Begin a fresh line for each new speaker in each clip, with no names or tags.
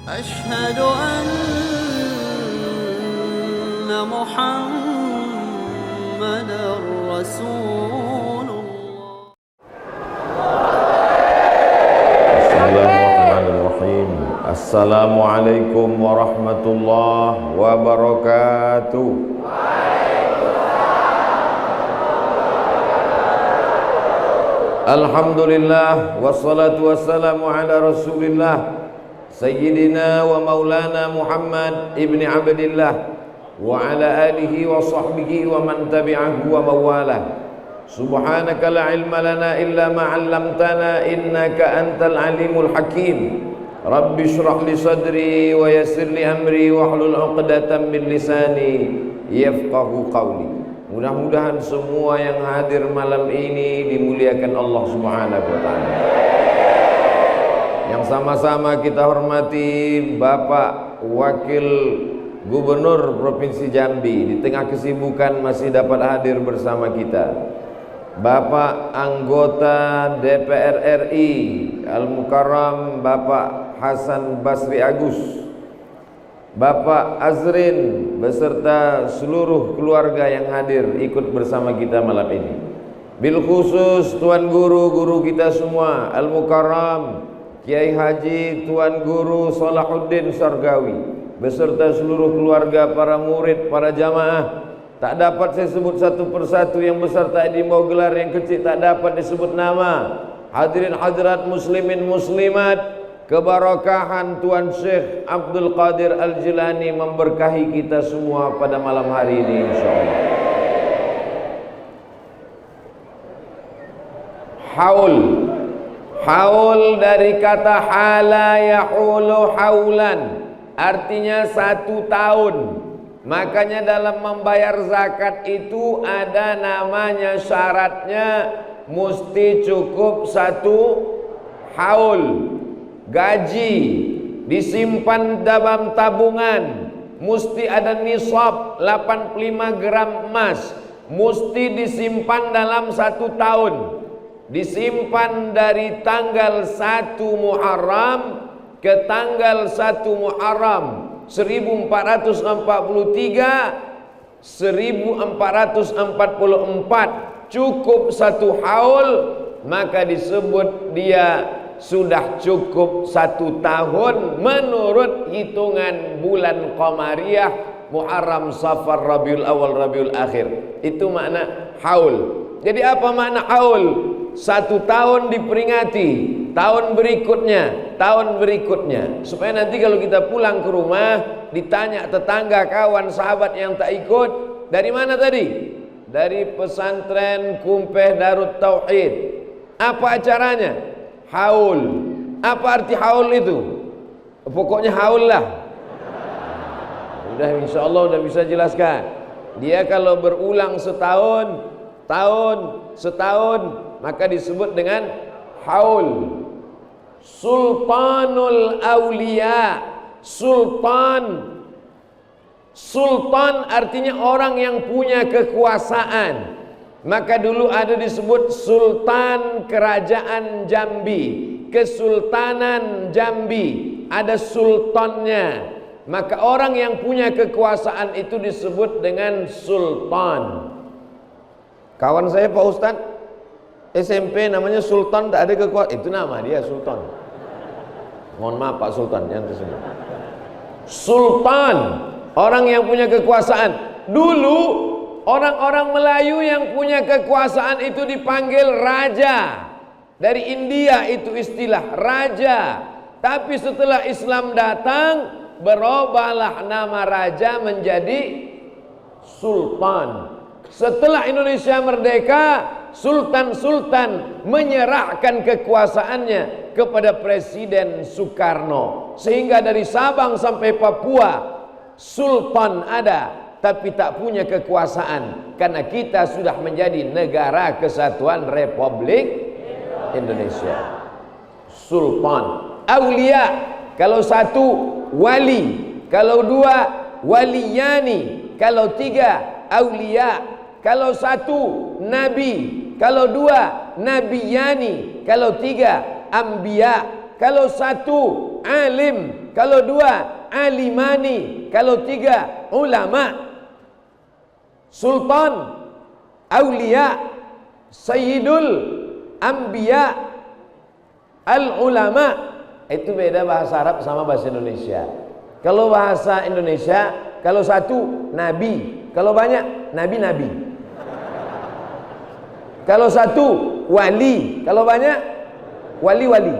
أشهد أن محمدا رسول الله.
Bismillahirrahmanirrahim. Assalamualaikum warahmatullahi wabarakatuh. Alhamdulillah wassalatu wassalamu ala Rasulillah Sayyidina wa maulana Muhammad ibni Abdillah wa ala alihi wa sahbihi wa man tabi'ahu wa mawalah. Subhanaka la ilma lana illa ma 'allamtana innaka antal alimul hakim. Rabbi shrah li sadri wa yassir li amri wa hlul 'uqdatam min lisani yafqahu qawli. Mudah-mudahan semua yang hadir malam ini dimuliakan Allah Subhanahu wa taala. Yang sama-sama kita hormati Bapak Wakil Gubernur Provinsi Jambi, di tengah kesibukan masih dapat hadir bersama kita. Bapak anggota DPR RI Al-Mukarram Bapak Hasan Basri Agus, Bapak Azrin beserta seluruh keluarga yang hadir ikut bersama kita malam ini. Bil khusus Tuan Guru kita semua Al-Mukarram Kiai Haji Tuan Guru Salahuddin Sargawi beserta seluruh keluarga, para murid, para jamaah. Tak dapat saya sebut satu persatu, yang besar tak mau gelar, yang kecil tak dapat disebut nama. Hadirin hadirat muslimin muslimat, keberkahan Tuan Syekh Abdul Qadir Al-Jilani memberkahi kita semua pada malam hari ini insyaallah. Haul dari kata hala yahulu haulan, artinya 1 tahun. Makanya dalam membayar zakat itu ada namanya, syaratnya mesti cukup 1 haul. Gaji disimpan dalam tabungan mesti ada nisab 85 gram emas, mesti disimpan dalam 1 tahun. Disimpan dari tanggal 1 Muharram ke tanggal 1 Muharram 1443 1444, cukup 1 haul, maka disebut dia sudah cukup 1 tahun menurut hitungan bulan Qamariyah, Muharram, Safar, Rabiul Awal, Rabiul Akhir. Itu makna haul. Jadi apa makna haul? 1 tahun diperingati, tahun berikutnya, supaya nanti kalau kita pulang ke rumah ditanya tetangga, kawan, sahabat yang tak ikut, dari mana tadi? Dari pesantren Kumpeh Darut Tauhid. Apa acaranya? Haul. Apa arti haul itu? Pokoknya haul lah. Udah insyaallah udah bisa jelaskan. Dia kalau berulang setahun, maka disebut dengan haul. Sultanul Aulia. Sultan artinya orang yang punya kekuasaan. Maka dulu ada disebut Sultan Kerajaan Jambi, Kesultanan Jambi, ada sultannya. Maka orang yang punya kekuasaan itu disebut dengan sultan. Kawan saya Pak Ustadz SMP namanya Sultan, tak ada kekuasaan, itu nama dia Sultan. Mohon maaf Pak Sultan yang tersebut. Sultan, orang yang punya kekuasaan. Dulu orang-orang Melayu yang punya kekuasaan itu dipanggil raja. Dari India itu istilah raja. Tapi setelah Islam datang, berubahlah nama raja menjadi sultan. Setelah Indonesia merdeka, sultan-sultan menyerahkan kekuasaannya kepada Presiden Soekarno, sehingga dari Sabang sampai Papua sultan ada, tapi tak punya kekuasaan, karena kita sudah menjadi negara kesatuan Republik Indonesia. Sultan. Aulia, kalau 1 wali, kalau 2 waliyani, kalau 3 aulia, kalau 1 nabi, kalau 2 nabiyani, kalau 3 anbiya, kalau 1 alim, Kalau dua, alimani. Kalau tiga, ulama. Sultan, aulia, sayyidul anbiya, al-ulama. Itu beda bahasa Arab sama bahasa Indonesia. Kalau bahasa Indonesia, kalau satu nabi, kalau banyak nabi-nabi. Kalau satu wali, kalau banyak wali-wali.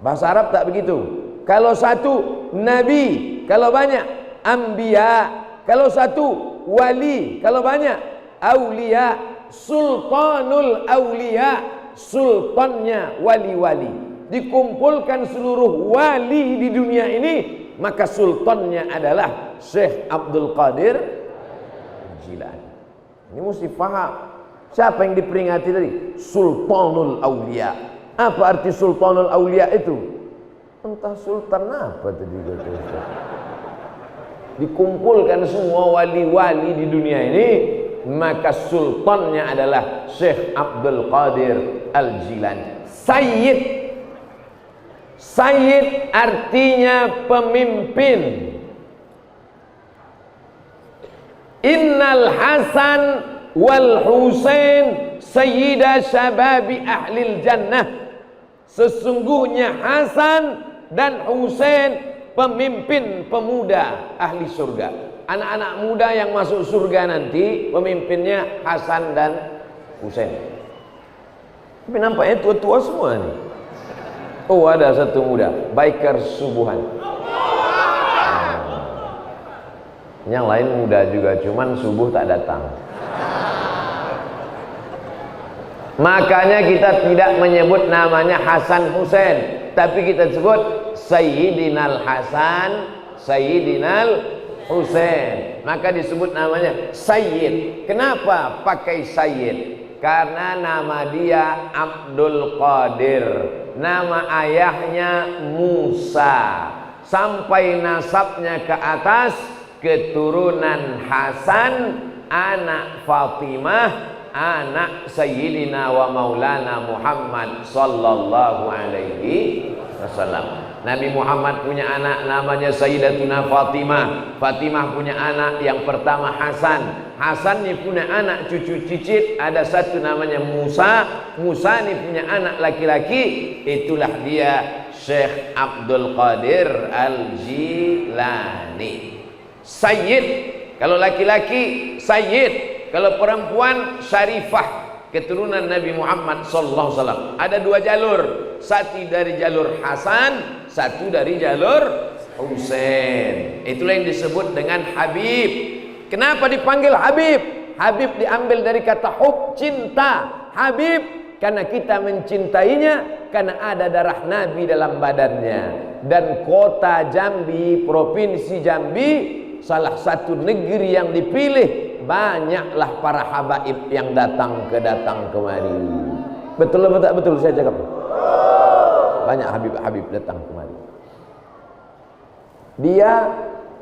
Bahasa Arab tak begitu. Kalau satu nabi, kalau banyak anbiya. Kalau satu wali, kalau banyak aulia. Sultanul aulia, sultannya wali-wali. Dikumpulkan seluruh wali di dunia ini, maka sultannya adalah Syekh Abdul Qadir Jilani. Ini mesti paham. Siapa yang diperingati tadi? Sultanul Aulia. Apa arti Sultanul Aulia itu? Entah sultan apa tadi kata Ustaz. Dikumpulkan semua wali-wali di dunia ini, maka sultannya adalah Syekh Abdul Qadir Al-Jilani. Sayyid. Sayyid artinya pemimpin. Innal Hasan wal Husain sayyida syababi ahlil jannah. Sesungguhnya Hasan dan Husain pemimpin pemuda ahli surga. Anak-anak muda yang masuk surga nanti pemimpinnya Hasan dan Husain. Tapi nampaknya tua-tua semua nih. Oh, ada satu muda, biker subuhan. Yang lain muda juga, cuman subuh tak datang. Makanya kita tidak menyebut namanya Hasan Husain, tapi kita sebut Sayyidinal Hasan, Sayyidinal Husain. Maka disebut namanya Sayyid. Kenapa pakai Sayyid? Karena nama dia Abdul Qadir, nama ayahnya Musa, sampai nasabnya ke atas keturunan Hasan, anak Fatimah, anak Sayyidina wa Maulana Muhammad sallallahu alaihi wasallam. Nabi Muhammad punya anak namanya Sayyidatuna Fatimah. Fatimah punya anak yang pertama Hasan. Hasan ni punya anak cucu cicit, ada satu namanya Musa. Musa ni punya anak laki-laki, itulah dia Syekh Abdul Qadir Al-Jilani. Sayyid, kalau laki-laki Sayyid, kalau perempuan Syarifah, keturunan Nabi Muhammad sallallahu alaihi wasallam. Ada dua jalur, satu dari jalur Hasan, satu dari jalur Husain. Itulah yang disebut dengan Habib. Kenapa dipanggil Habib? Habib diambil dari kata hub, cinta. Habib karena kita mencintainya, karena ada darah Nabi dalam badannya. Dan kota Jambi, provinsi Jambi, salah satu negeri yang dipilih, banyaklah para habaib yang datang kemari. Betul atau tak betul saya cakap? Banyak habib-habib datang kemari. Dia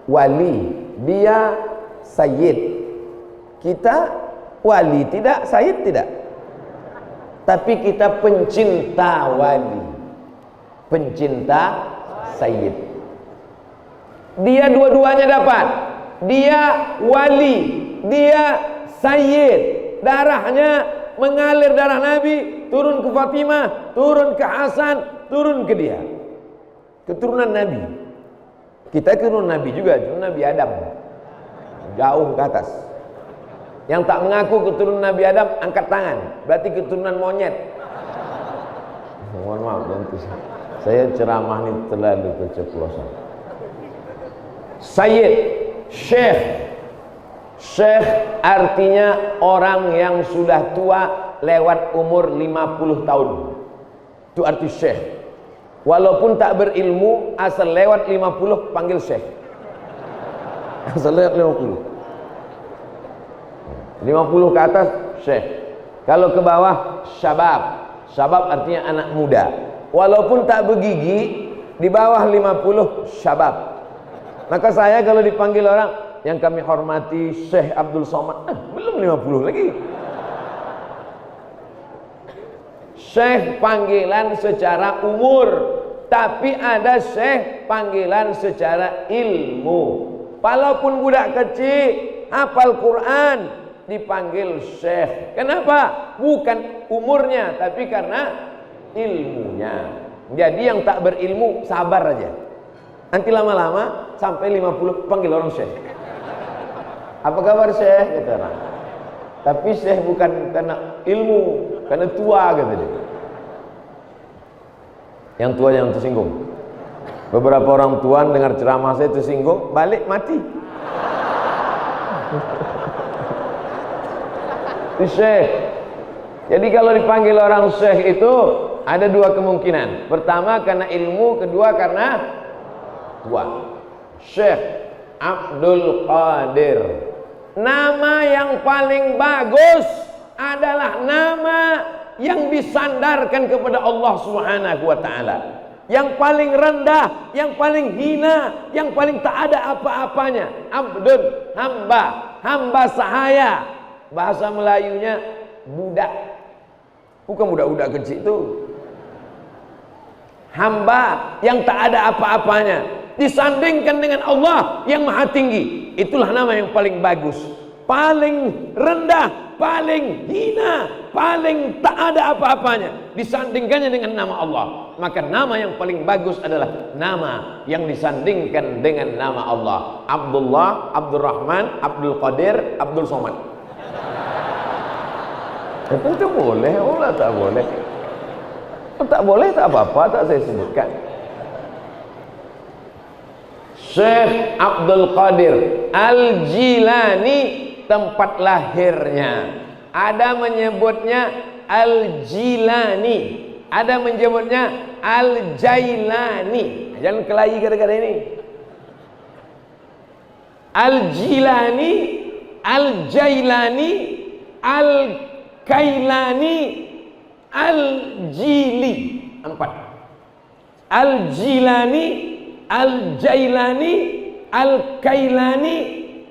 wali, dia sayyid. Kita wali tidak, sayyid tidak. Tapi kita pencinta wali, pencinta sayyid. Dia dua-duanya dapat. Dia wali, dia sayyid. Darahnya mengalir darah Nabi, turun ke Fatimah, turun ke Hasan, turun ke dia. Keturunan Nabi. Kita keturunan Nabi juga, keturunan Nabi Adam. Jauh ke atas. Yang tak mengaku keturunan Nabi Adam, angkat tangan. Berarti keturunan monyet. Mohon maaf, tentu saya ceramah ini terlalu keceplosan. Sayyid, Syekh. Syekh artinya orang yang sudah tua lewat umur 50 tahun. Itu arti Syekh. Walaupun tak berilmu, asal lewat 50 panggil Syekh. Asal lewat 50 ke atas Syekh. Kalau ke bawah Syabab. Syabab artinya anak muda. Walaupun tak bergigi, di bawah 50 Syabab. Maka saya kalau dipanggil orang, yang kami hormati Syekh Abdul Somad, belum 50 lagi. Syekh panggilan secara umur, tapi ada Syekh panggilan secara ilmu. Walaupun budak kecil hafal Quran dipanggil syekh. Kenapa? Bukan umurnya, tapi karena ilmunya. Jadi yang tak berilmu sabar aja. Nanti lama-lama sampai 50 panggil orang syekh. Apa kabar syekh? Kata orang. Tapi syekh bukan karena ilmu, karena tua kata dia. Yang tua yang tersinggung. Beberapa orang tua dengar ceramah saya tersinggung, balik mati. Syekh. Jadi kalau dipanggil orang syekh itu ada dua kemungkinan. Pertama karena ilmu, kedua karena tua. Syekh Abdul Qadir. Nama yang paling bagus adalah nama yang disandarkan kepada Allah Subhanahu wa taala. Yang paling rendah, yang paling hina, yang paling tak ada apa-apanya. Abdul, hamba, hamba sahaya. Bahasa Melayunya budak. Bukan budak-budak kecil itu. Hamba yang tak ada apa-apanya. Disandingkan dengan Allah yang maha tinggi. Itulah nama yang paling bagus. Paling rendah, paling hina, paling tak ada apa-apanya, disandingkannya dengan nama Allah. Maka nama yang paling bagus adalah nama yang disandingkan dengan nama Allah. Abdullah, Abdurrahman, Abdul Qadir, Abdul Somad. Itu boleh, Allah tak boleh. Tak boleh tak apa-apa, tak saya sebutkan. Syekh Abdul Qadir Al-Jilani tempat lahirnya. Ada menyebutnya Al-Jilani, ada menyebutnya Al-Jailani. Jangan kelahi gara-gara ini. Al-Jilani, Al-Jailani, Al-Kailani, Al-Jili. 4. Al-Jilani, Al-Jailani, Al-Kailani,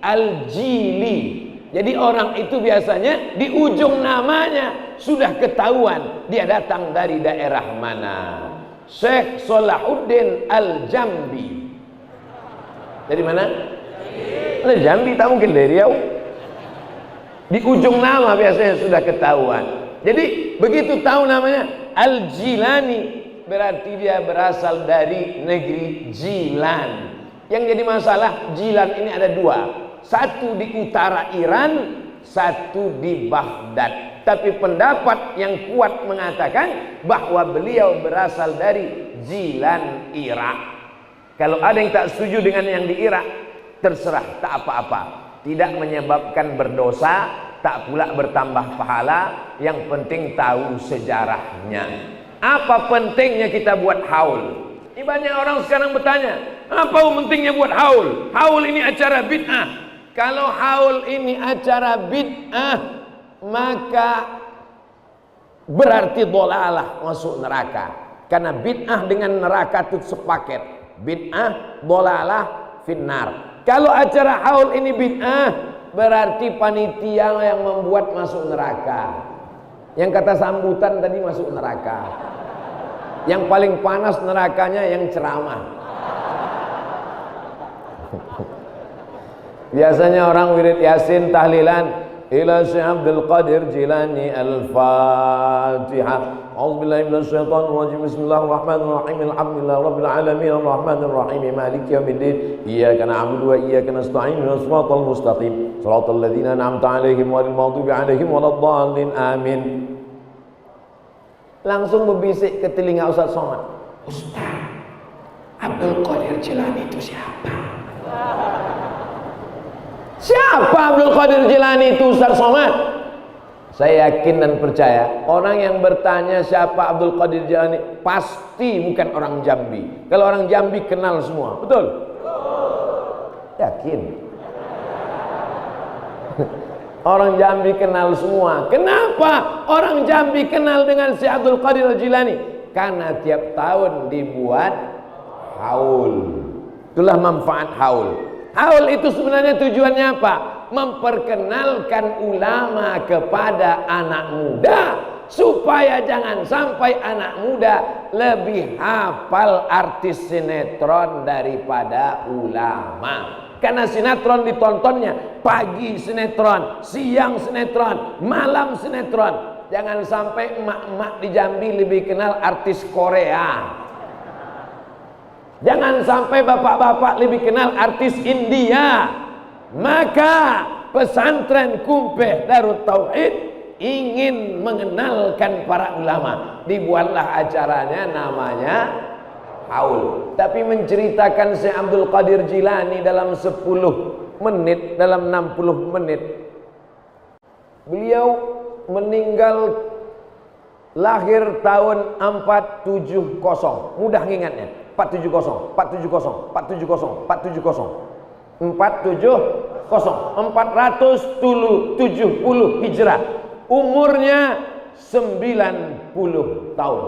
Al-Jili. Jadi orang itu biasanya di ujung namanya sudah ketahuan dia datang dari daerah mana. Syekh Salahuddin Al-Jambi. Dari mana? Al-Jambi, tak mungkin dari Riau. Di ujung nama biasanya sudah ketahuan. Jadi begitu tahu namanya Al-Jilani, berarti dia berasal dari negeri Jilan. Yang jadi masalah, Jilan ini ada dua. Satu di utara Iran, satu di Baghdad. Tapi pendapat yang kuat mengatakan bahwa beliau berasal dari Jilan, Irak. Kalau ada yang tak setuju dengan yang di Irak, terserah, tak apa-apa. Tidak menyebabkan berdosa, tak pula bertambah pahala. Yang penting tahu sejarahnya. Apa pentingnya kita buat haul? Ini banyak orang sekarang bertanya, apa pentingnya buat haul? Haul ini acara bid'ah. Kalau haul ini acara bid'ah, maka berarti dolalah, masuk neraka. Karena bid'ah dengan neraka itu sepaket. Bid'ah, dolalah, finnar. Kalau acara haul ini bid'ah, berarti panitia yang membuat masuk neraka. Yang kata sambutan tadi masuk neraka. Yang paling panas nerakanya yang ceramah. Biasanya orang wirid Yasin tahlilan ila Syekh Abdul Qadir Jilani Al-Fatihah. A'udzubillahi minasyaitonir rajim. Bismillahirrahmanirrahim. Alhamdulillahi rabbil alamin arrahmanir rahim maliki yaumiddin. Iyyaka na'budu wa iyyaka nasta'in. Ihdinas siratal mustaqim. Shiratal ladzina an'amta 'alaihim ghairil maghdubi 'alaihim waladdallin. Amin. Langsung berbisik ke telinga Ustaz Somad. Ustaz, Abdul Qadir Jilani itu siapa? Siapa Abdul Qadir Jilani itu Ustaz Somad? Saya yakin dan percaya orang yang bertanya siapa Abdul Qadir Jilani pasti bukan orang Jambi. Kalau orang Jambi kenal semua, betul? Yakin. Orang Jambi kenal semua. Kenapa orang Jambi kenal dengan si Abdul Qadir Jilani? Karena tiap tahun dibuat haul. Itulah manfaat haul. Haul itu sebenarnya tujuannya apa? Memperkenalkan ulama kepada anak muda, supaya jangan sampai anak muda lebih hafal artis sinetron daripada ulama. Karena sinetron ditontonnya pagi sinetron, siang sinetron, malam sinetron. Jangan sampai emak-emak di Jambi lebih kenal artis Korea. Jangan sampai bapak-bapak lebih kenal artis India. Maka pesantren Kumpeh Darut Tauhid ingin mengenalkan para ulama. Dibuatlah acaranya namanya Haul. Tapi menceritakan Syekh Abdul Qadir Jilani dalam 10 menit, dalam 60 menit. Beliau meninggal lahir tahun 470. Mudah ngingatnya. 470, 470, 470, 470. 470 Hijrah. Umurnya 90 tahun.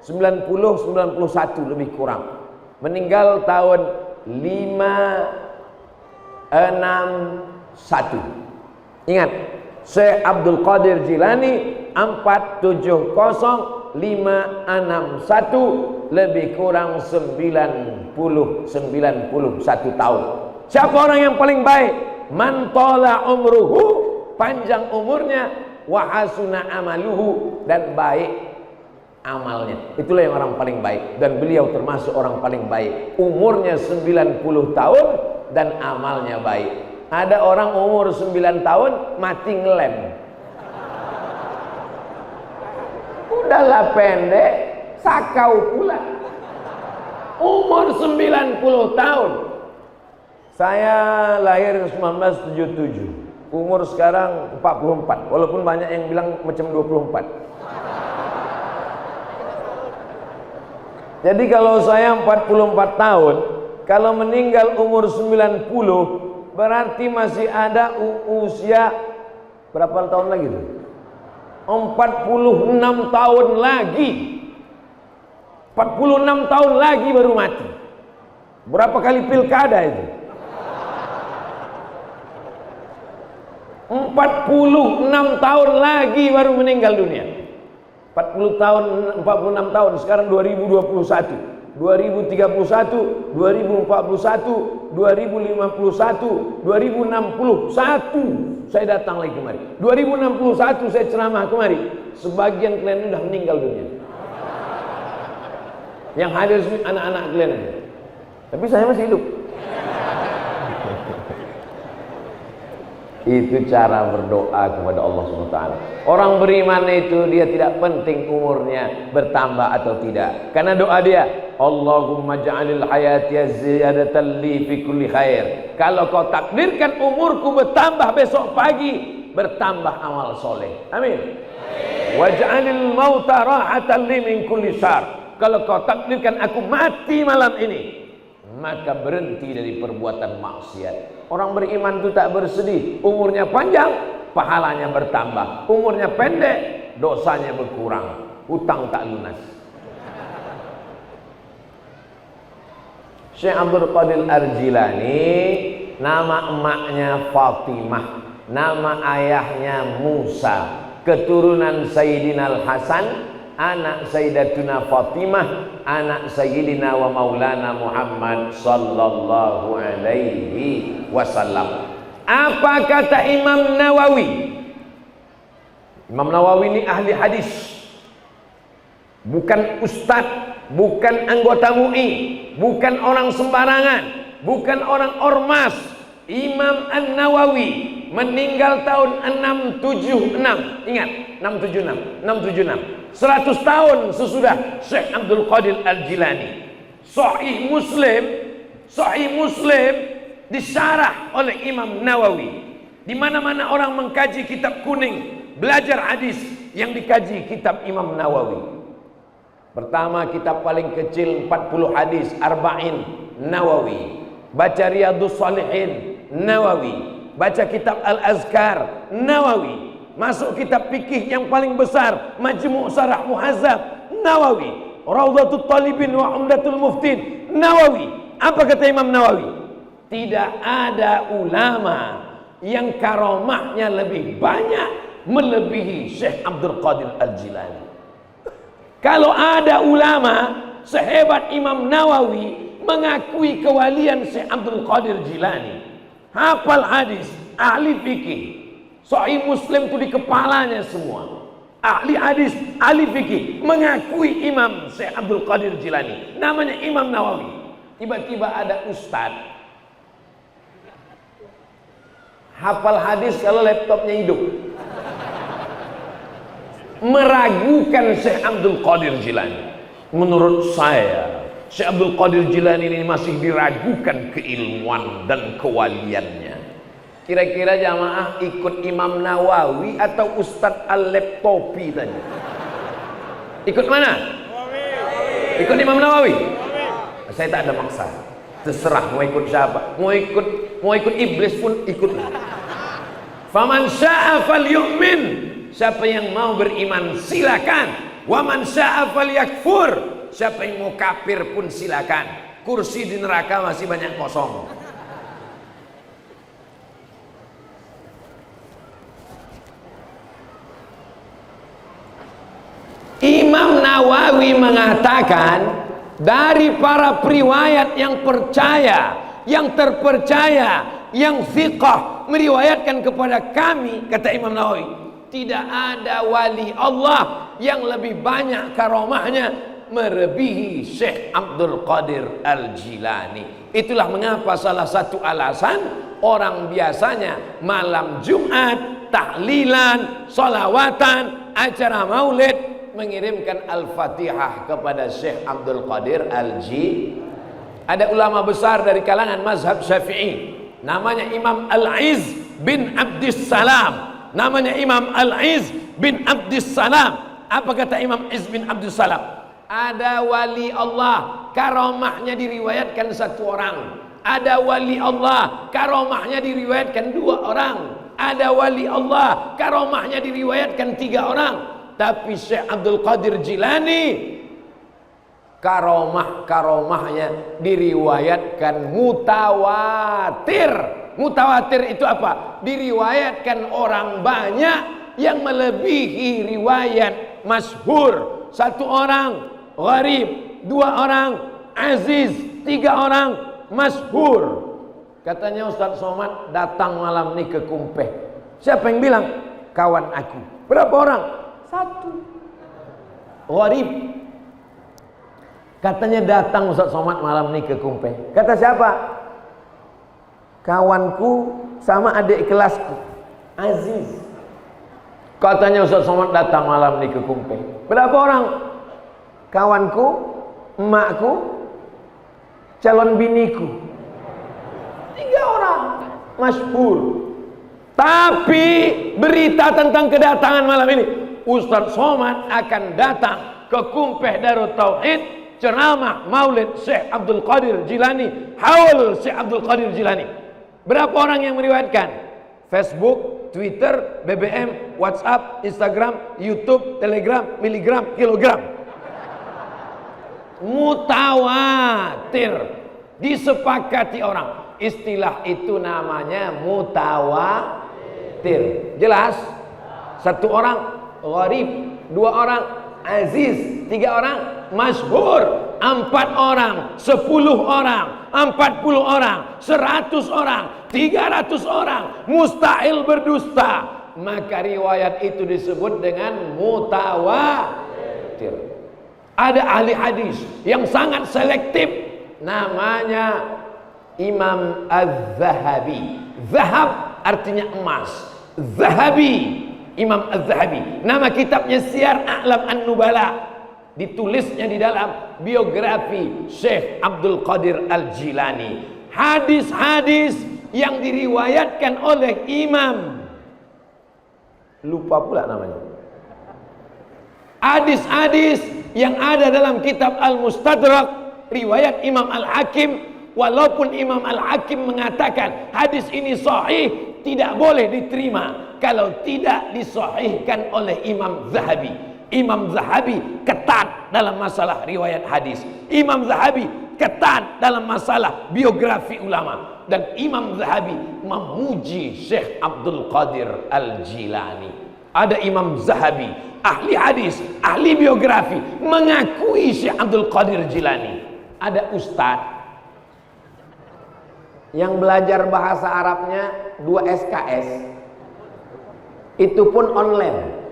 90-91 lebih kurang. Meninggal tahun 561. Ingat, Syekh Abdul Qadir Jilani 470-561 lebih kurang 91 tahun. Siapa orang yang paling baik? Man tala umruhu, panjang umurnya, wa hasuna amaluhu, dan baik amalnya. Itulah yang orang paling baik, dan beliau termasuk orang paling baik. Umurnya 90 tahun dan amalnya baik. Ada orang umur 9 tahun mati ngelem. Udahlah pendek, sakau pula. Umur 90 tahun. Saya lahir 1977. Umur sekarang 44. Walaupun banyak yang bilang macam 24. Jadi kalau saya 44 tahun, kalau meninggal umur 90, berarti masih ada usia berapa tahun lagi tuh? 46 tahun lagi. 46 tahun lagi baru mati. Berapa kali pilkada itu? 46 tahun lagi baru meninggal dunia. 46 tahun, sekarang 2021, 2031, 2041, 2051, 2061. Saya datang lagi kemari. 2061 saya ceramah kemari. Sebagian kalian sudah meninggal dunia. Yang hadir anak-anak kalian aja. Tapi saya masih hidup. Itu cara berdoa kepada Allah SWT. Orang beriman itu dia tidak penting umurnya bertambah atau tidak, karena doa dia, Allahumma ja'alil hayati ziyadatan li fi kulli khair. Kalau kau takdirkan umurku bertambah besok pagi, bertambah amal soleh. Amin. Waj'alil mauta rahatan li min kulli syarr. Kalau kau takdirkan aku mati malam ini, maka berhenti dari perbuatan maksiat. Orang beriman itu tak bersedih. Umurnya panjang, pahalanya bertambah. Umurnya pendek, dosanya berkurang. Hutang tak lunas. Syekh Abdul Qadir Al-Jilani, nama emaknya Fatimah, nama ayahnya Musa, keturunan Sayyidina Al-Hasan, anak Sayyidatuna Fatimah, anak Sayyidina wa Maulana Muhammad sallallahu alaihi wasallam. Apa kata Imam Nawawi? Imam Nawawi ini ahli hadis, bukan ustadz, bukan anggota MUI, bukan orang sembarangan, bukan orang ormas. Imam An-Nawawi meninggal tahun 676. Ingat, 676. 100 tahun sesudah Syekh Abdul Qadir Al-Jilani. Sahih Muslim disyarah oleh Imam Nawawi. Di mana-mana orang mengkaji kitab kuning, belajar hadis, yang dikaji kitab Imam Nawawi. Pertama, kitab paling kecil 40 hadis, Arba'in, Nawawi. Baca Riyadhus Shalihin, Nawawi. Baca kitab Al-Azkar, Nawawi. Masuk kitab fikih yang paling besar, Majmu' Syarah Muhazzab, Nawawi. Raudhatul Talibin wa Umdatul Muftin, Nawawi. Apa kata Imam Nawawi? Tidak ada ulama yang karomahnya lebih banyak melebihi Syekh Abdul Qadir Al-Jilani.
Kalau ada ulama sehebat Imam Nawawi mengakui kewalian Syekh Abdul Qadir Jilani, hafal hadis, ahli fikih, Sahih Muslim itu di kepalanya semua, ahli hadis, ahli fikih, mengakui Imam Syekh Abdul Qadir Jilani, namanya Imam Nawawi. Tiba-tiba ada ustadz hafal hadis kalau laptopnya hidup, meragukan Syekh Abdul Qadir Jilani. Menurut saya Syekh Abdul Qadir Jilani ini masih diragukan keilmuan dan kewaliannya. Kira-kira jamaah ikut Imam Nawawi atau Ustadz Al-Laptopi tadi? Ikut mana? Ikut Imam Nawawi? Saya tak ada maksa, terserah mau ikut siapa, mau ikut iblis pun ikutlah. Faman syaa falyu'min, siapa yang mau beriman silakan. Wa man syaa falyakfur, siapa yang mau kafir pun silakan. Kursi di neraka masih banyak kosong. Imam Nawawi mengatakan, dari para periwayat yang percaya, yang terpercaya, yang thiqah meriwayatkan kepada kami, kata Imam Nawawi, tidak ada wali Allah yang lebih banyak karomahnya melebihi Syekh Abdul Qadir Al-Jilani. Itulah mengapa salah satu alasan orang biasanya malam Jumat, tahlilan, salawatan, acara maulid mengirimkan Al-Fatihah kepada Syekh Abdul Qadir Al-Jilani. Ada ulama besar dari kalangan mazhab Syafi'i, namanya Imam Al-Izz bin Abdissalam. Namanya Imam Al-Izz bin Abdissalam. Apa kata Imam Izz bin Abdissalam? Ada wali Allah, karomahnya diriwayatkan satu orang. Ada wali Allah, karomahnya diriwayatkan dua orang. Ada wali Allah, karomahnya diriwayatkan tiga orang. Tapi Syekh Abdul Qadir Jilani, karomahnya diriwayatkan mutawatir. Mutawatir itu apa? Diriwayatkan orang banyak yang melebihi riwayat masyhur. Satu orang gharib, dua orang aziz, tiga orang masyhur. Katanya Ustaz Somad datang malam ini ke Kumpeh. Siapa yang bilang? Kawan aku. Berapa orang? Satu. Gharib. Katanya datang Ustaz Somad malam ini ke Kumpeh. Kata siapa? Kawanku sama adik kelasku, Aziz. Katanya Ustaz Somad datang malam ini ke Kumpeh. Berapa orang? Kawanku, emakku, calon biniku. 3 orang. Masyhur. Tapi berita tentang kedatangan malam ini, Ustaz Somad akan datang ke Kumpeh Darut Tauhid, ceramah maulid Syekh Abdul Qadir Jilani, haul Syekh Abdul Qadir Jilani. Berapa orang yang meriwayatkan? Facebook, Twitter, BBM, WhatsApp, Instagram, YouTube, Telegram, miligram, kilogram. Mutawatir, disepakati orang. Istilah itu namanya mutawatir. Jelas? Satu orang gharib, 2 orang aziz, 3 orang masyhur, 4 orang, 10 orang, 40 orang, 100 orang, 300 orang, mustahil berdusta. Maka riwayat itu disebut dengan mutawatir. Ada ahli hadis yang sangat selektif, namanya Imam Az-Zahabi. Zahab artinya emas, Zahabi, Imam Az-Zahabi. Nama kitabnya Syiar A'lam An-Nubala. Ditulisnya di dalam biografi Syekh Abdul Qadir Al-Jilani. Hadis-hadis yang diriwayatkan oleh Imam, lupa pula namanya. Hadis-hadis yang ada dalam kitab Al-Mustadrak, riwayat Imam Al-Hakim. Walaupun Imam Al-Hakim mengatakan hadis ini sahih, tidak boleh diterima kalau tidak disahihkan oleh Imam Zahabi. Imam Zahabi ketat dalam masalah riwayat hadis. Imam Zahabi ketat dalam masalah biografi ulama. Dan Imam Zahabi memuji Syekh Abdul Qadir Al-Jilani. ada Imam Zahabi, ahli hadis, ahli biografi, mengakui Syekh Abdul Qadir Jilani. Ada ustadz yang belajar bahasa Arabnya 2 SKS, itu pun online.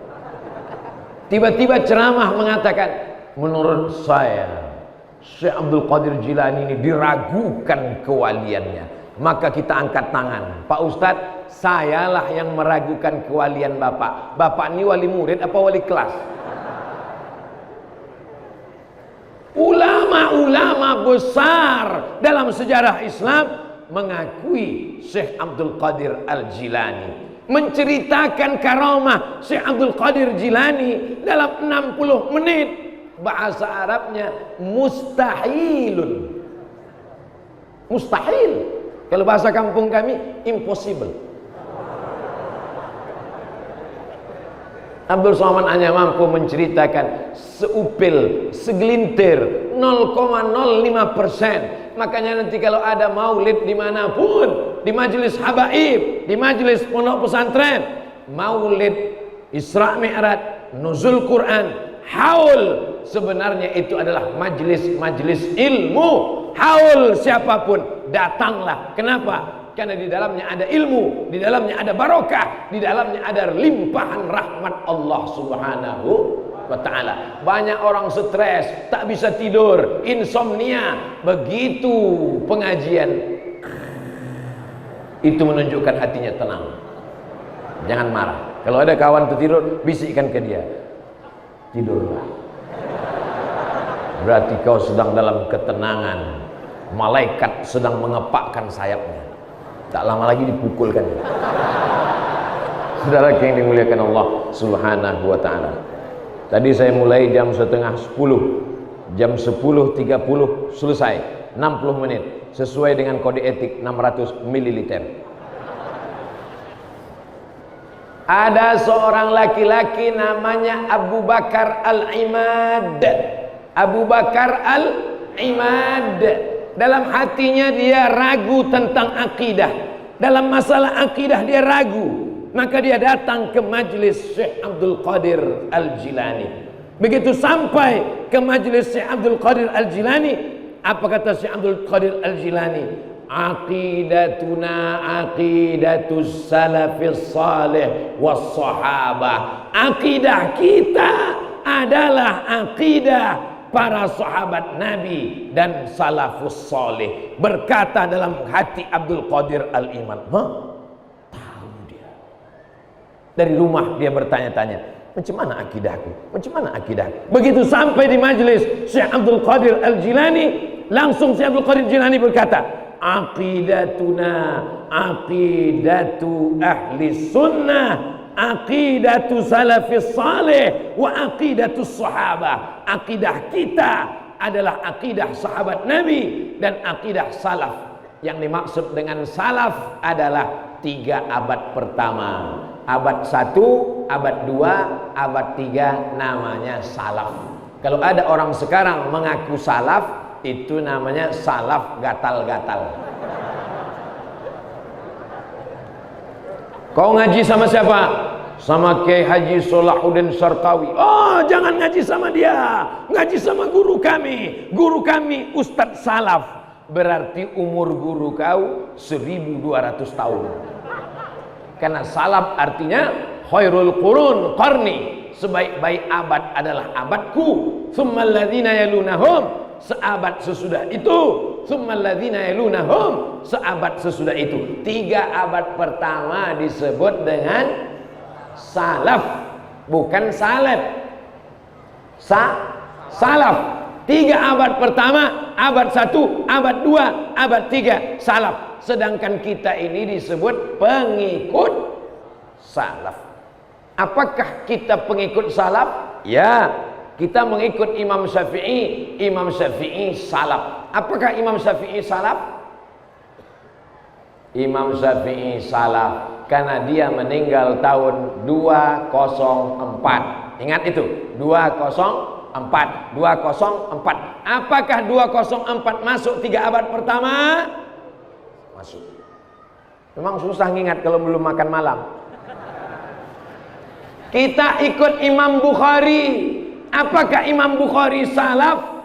Tiba-tiba ceramah mengatakan, menurut saya Syekh Abdul Qadir Jilani ini diragukan kewaliannya. Maka kita angkat tangan, Pak Ustadz, sayalah yang meragukan kewalian Bapak. Bapak ini wali murid apa wali kelas? Ulama-ulama besar dalam sejarah Islam mengakui Syekh Abdul Qadir Al-Jilani, menceritakan karamah Syekh Abdul Qadir Jilani dalam 60 menit. Bahasa Arabnya mustahilun. Mustahil. Kalau bahasa kampung kami, impossible. Abdul Somad hanya mampu menceritakan seupil, segelintir, 0,05%. Makanya nanti kalau ada maulid dimanapun, di majelis habaib, di majelis pondok pesantren, maulid Isra Mi'raj, nuzul Quran, haul, sebenarnya itu adalah majelis ilmu. Haul siapapun datanglah. Kenapa? Karena di dalamnya ada ilmu, di dalamnya ada barokah, di dalamnya ada limpahan rahmat Allah Subhanahu wa ta'ala. Banyak orang stres, tak bisa tidur, insomnia. Begitu pengajian, itu menunjukkan hatinya tenang. Jangan marah. Kalau ada kawan tertidur, bisikkan ke dia, tidurlah. Berarti kau sedang dalam ketenangan. Malaikat sedang mengepakkan sayapnya. Tak lama lagi dipukulkan. Saudara yang dimuliakan Allah Subhanahu wa ta'ala. Tadi saya mulai jam setengah 10. Jam 10.30 selesai. 60 menit. Sesuai dengan kode etik 600 ml. Ada seorang laki-laki namanya Abu Bakar Al-Imad. Abu Bakar Al-Imad. Dalam hatinya dia ragu tentang akidah. Dalam masalah akidah dia ragu. Maka dia datang ke majlis Syekh Abdul Qadir Al-Jilani. Begitu sampai ke majlis Syekh Abdul Qadir Al-Jilani, apa kata Syekh Abdul Qadir Al-Jilani? Aqidatuna aqidatus salafis salih was sahabah. Akidah kita adalah akidah para sahabat Nabi dan salafus salih. Berkata dalam hati Abdul Qadir Al-Iman, tahu dia. Dari rumah dia bertanya-tanya, macam mana akidahku? Macam mana akidahku? Begitu sampai di majelis Syekh Abdul Qadir Al-Jilani, langsung Syekh Abdul Qadir Al-Jilani berkata, aqidatuna aqidatu ahli sunnah, aqidatu salafis salih wa aqidatu sahabah. Akidah kita adalah akidah sahabat Nabi dan akidah salaf. Yang dimaksud dengan salaf adalah 3 abad pertama. Abad 1, abad 2, abad 3 namanya salaf. Kalau ada orang sekarang mengaku salaf, itu namanya salaf gatal-gatal. Kau ngaji sama siapa? Sama Kiai Haji Salahuddin Sarkawi. Oh, jangan ngaji sama dia. Ngaji sama guru kami. Guru kami Ustadz Salaf. Berarti umur guru kau 1200 tahun. Karena salaf artinya khairul qurun qarni. Sebaik-baik abad adalah abadku. Tsummal ladzina yalunahum, seabad sesudah itu. Tsummal ladzina yalunahum, seabad sesudah itu. 3 abad pertama disebut dengan salaf, bukan salaf. Salaf. 3 abad pertama, abad 1, abad 2, abad 3 salaf. Sedangkan kita ini disebut pengikut salaf. Apakah kita pengikut salaf? Ya, kita mengikut Imam Syafi'i. Imam Syafi'i salaf. Apakah Imam Syafi'i salaf? Imam Syafi'i salaf karena dia meninggal tahun 204. Ingat itu, 204. Apakah 204 masuk 3 abad pertama? Masuk. Memang susah ngingat kalau belum makan malam. Kita ikut Imam Bukhari. Apakah Imam Bukhari salaf?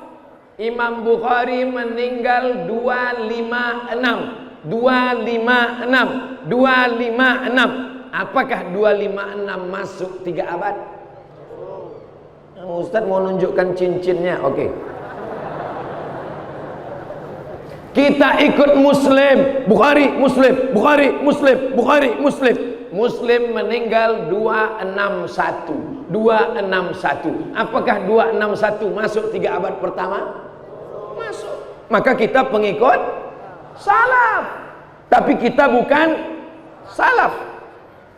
Imam Bukhari meninggal 256. 256. Apakah 256 masuk 3 abad? Ustaz mau nunjukkan cincinnya. Oke. Kita ikut Muslim, Bukhari, Muslim, Bukhari, Muslim, Bukhari, Muslim. Muslim meninggal 261. 261. Apakah 261 masuk 3 abad pertama? Masuk. Maka kita pengikut salaf. Tapi kita bukan salaf.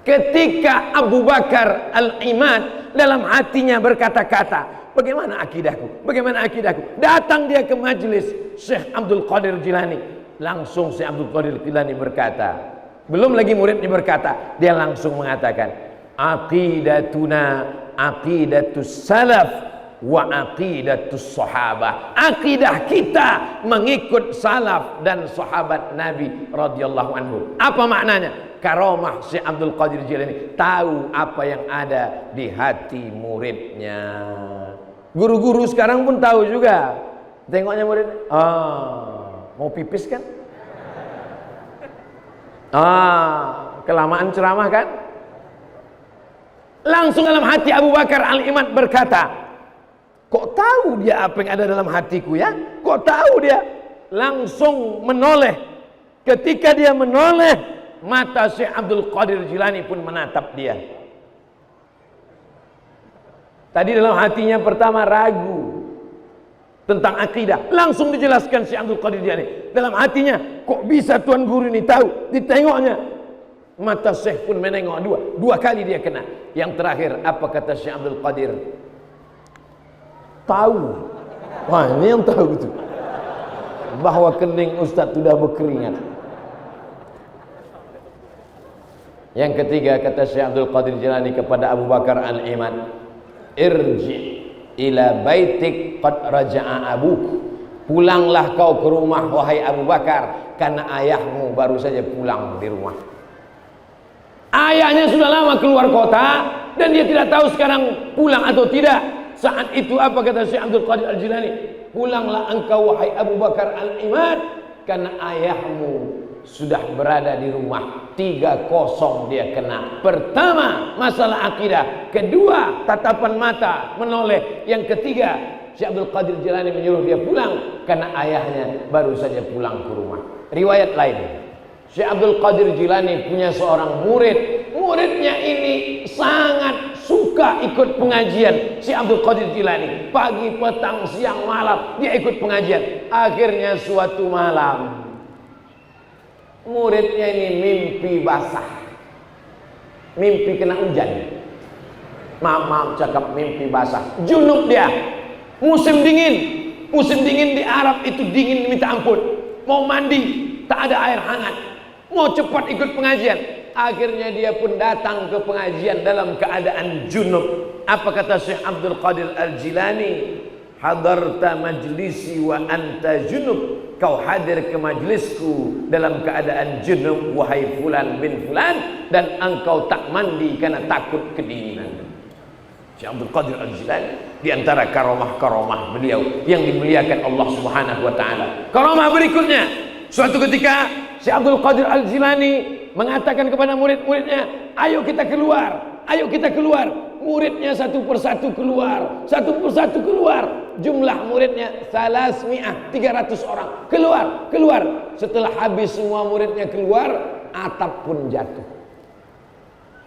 Ketika Abu Bakar Al-Imad dalam hatinya berkata-kata, bagaimana akidahku? Bagaimana akidahku? Datang dia ke majelis Syekh Abdul Qadir Jilani. Langsung Syekh Abdul Qadir Jilani berkata, belum lagi muridnya berkata, dia langsung mengatakan, aqidatuna aqidatus salaf wa aqidatus sahabah. Akidah kita mengikut salaf dan sahabat Nabi radhiyallahu anhu. Apa maknanya? Karamah Syekh Abdul Qadir Jilani, tahu apa yang ada di hati muridnya. Guru-guru sekarang pun tahu juga. Tengoknya murid, mau pipis kan? Kelamaan ceramah kan? Langsung dalam hati Abu Bakar Al-Imad berkata, kok tahu dia apa yang ada dalam hatiku ya? Kok tahu dia? Langsung menoleh. Ketika dia menoleh, mata Syekh Abdul Qadir Jilani pun menatap dia. Tadi dalam hatinya pertama ragu tentang akidah, langsung dijelaskan Syekh Abdul Qadir Jilani. Dalam hatinya, kok bisa Tuan Guru ini tahu? Ditengoknya, mata Syekh pun menengok dua kali dia kena. Yang terakhir, apa kata Syekh Abdul Qadir? Tahu. Wah, ini yang tahu itu, bahwa kening Ustaz sudah berkeringat. Yang ketiga, kata Syekh Abdul Qadir Jilani kepada Abu Bakar Al-Imad, irji ila baitik qad raja'a abuk. Pulanglah kau ke rumah wahai Abu Bakar, karena ayahmu baru saja pulang di rumah. Ayahnya sudah lama keluar kota dan dia tidak tahu sekarang pulang atau tidak. Saat itu apa kata Syekh Abdul Qadir Al-Jilani? Pulanglah engkau wahai Abu Bakar Al-Imad, karena ayahmu sudah berada di rumah. 3-0 dia kena. Pertama, masalah akidah. Kedua, tatapan mata menoleh. Yang ketiga, Syekh Abdul Qadir Jilani menyuruh dia pulang karena ayahnya baru saja pulang ke rumah. Riwayat lain, Syekh Abdul Qadir Jilani punya seorang murid. Muridnya ini sangat suka ikut pengajian Syekh Abdul Qadir Jilani. Pagi, petang, siang, malam dia ikut pengajian. Akhirnya suatu malam, muridnya ini mimpi basah, mimpi kena hujan. Maaf cakap mimpi basah. Junub dia, musim dingin di Arab itu dingin minta ampun. Mau mandi tak ada air hangat, mau cepat ikut pengajian. Akhirnya dia pun datang ke pengajian dalam keadaan junub. Apa kata Syekh Abdul Qadir Al-Jilani? Hadarta majlisi wa anta junub. Kau hadir ke majlisku dalam keadaan junub wahai fulan bin fulan, dan engkau tak mandi karena takut kedinginan. Syekh Abdul Qadir Al-Jilani di antara karamah-karamah beliau yang dimuliakan Allah Subhanahu wa taala. Karamah berikutnya, suatu ketika Syekh Abdul Qadir Al-Jilani mengatakan kepada murid-muridnya, ayo kita keluar, ayo kita keluar. Muridnya satu persatu keluar, satu persatu keluar. Jumlah muridnya 300 orang. Keluar. Setelah habis semua muridnya keluar, atap pun jatuh.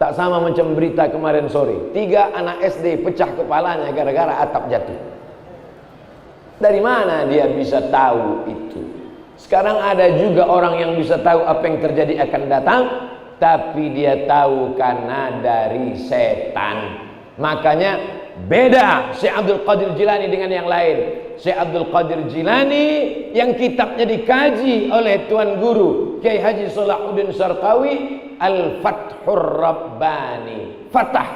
Tak sama macam berita kemarin sore, 3 anak SD pecah kepalanya gara-gara atap jatuh. Dari mana dia bisa tahu itu? Sekarang ada juga orang yang bisa tahu apa yang terjadi akan datang, tapi dia tahu karena dari setan. Makanya beda Syekh Abdul Qadir Jilani dengan yang lain. Syekh Abdul Qadir Jilani yang kitabnya dikaji oleh Tuan Guru Kiai Haji Salahuddin Sarqawi, Al-Fathur Rabbani. Fatah,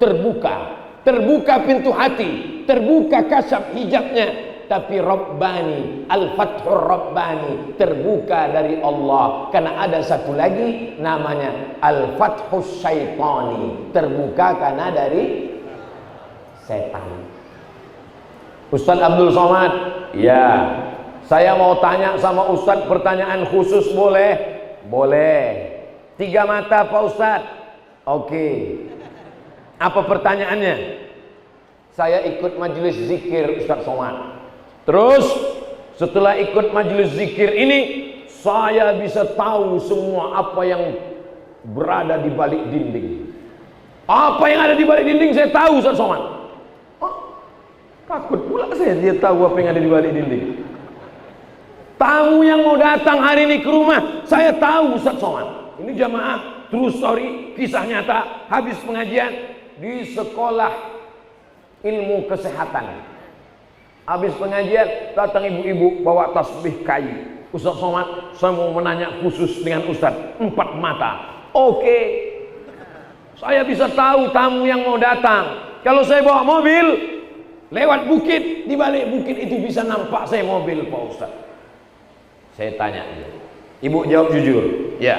terbuka pintu hati, terbuka kasab hijabnya. tapi Rabbani, Al-Fathur Rabbani, terbuka dari Allah. Karena ada satu lagi namanya Al-Fathus Syaitani, terbuka karena dari setan. Ustaz Abdul Somad, ya, saya mau tanya sama Ustaz pertanyaan khusus, boleh? Boleh. 3 mata Pak Ustaz. Oke. Apa pertanyaannya? Saya ikut majelis zikir Ustaz Somad. Terus setelah ikut majelis zikir ini, saya bisa tahu semua apa yang berada di balik dinding. Apa yang ada di balik dinding saya tahu Ustaz Somad. Oh, takut pula saya dia tahu apa yang ada di balik dinding. Tamu yang mau datang hari ini ke rumah, saya tahu Ustaz Somad. Ini jamaah true story, kisah nyata, habis pengajian di sekolah ilmu kesehatan. Habis pengajian datang ibu-ibu bawa tasbih kayu. Ustaz Somad, saya mau menanya khusus dengan Ustaz, 4 mata. Oke. Saya bisa tahu tamu yang mau datang. Kalau saya bawa mobil lewat bukit, di balik bukit itu bisa nampak saya mobil Pak Ustaz. Saya tanya dia. Ibu jawab jujur. Ya.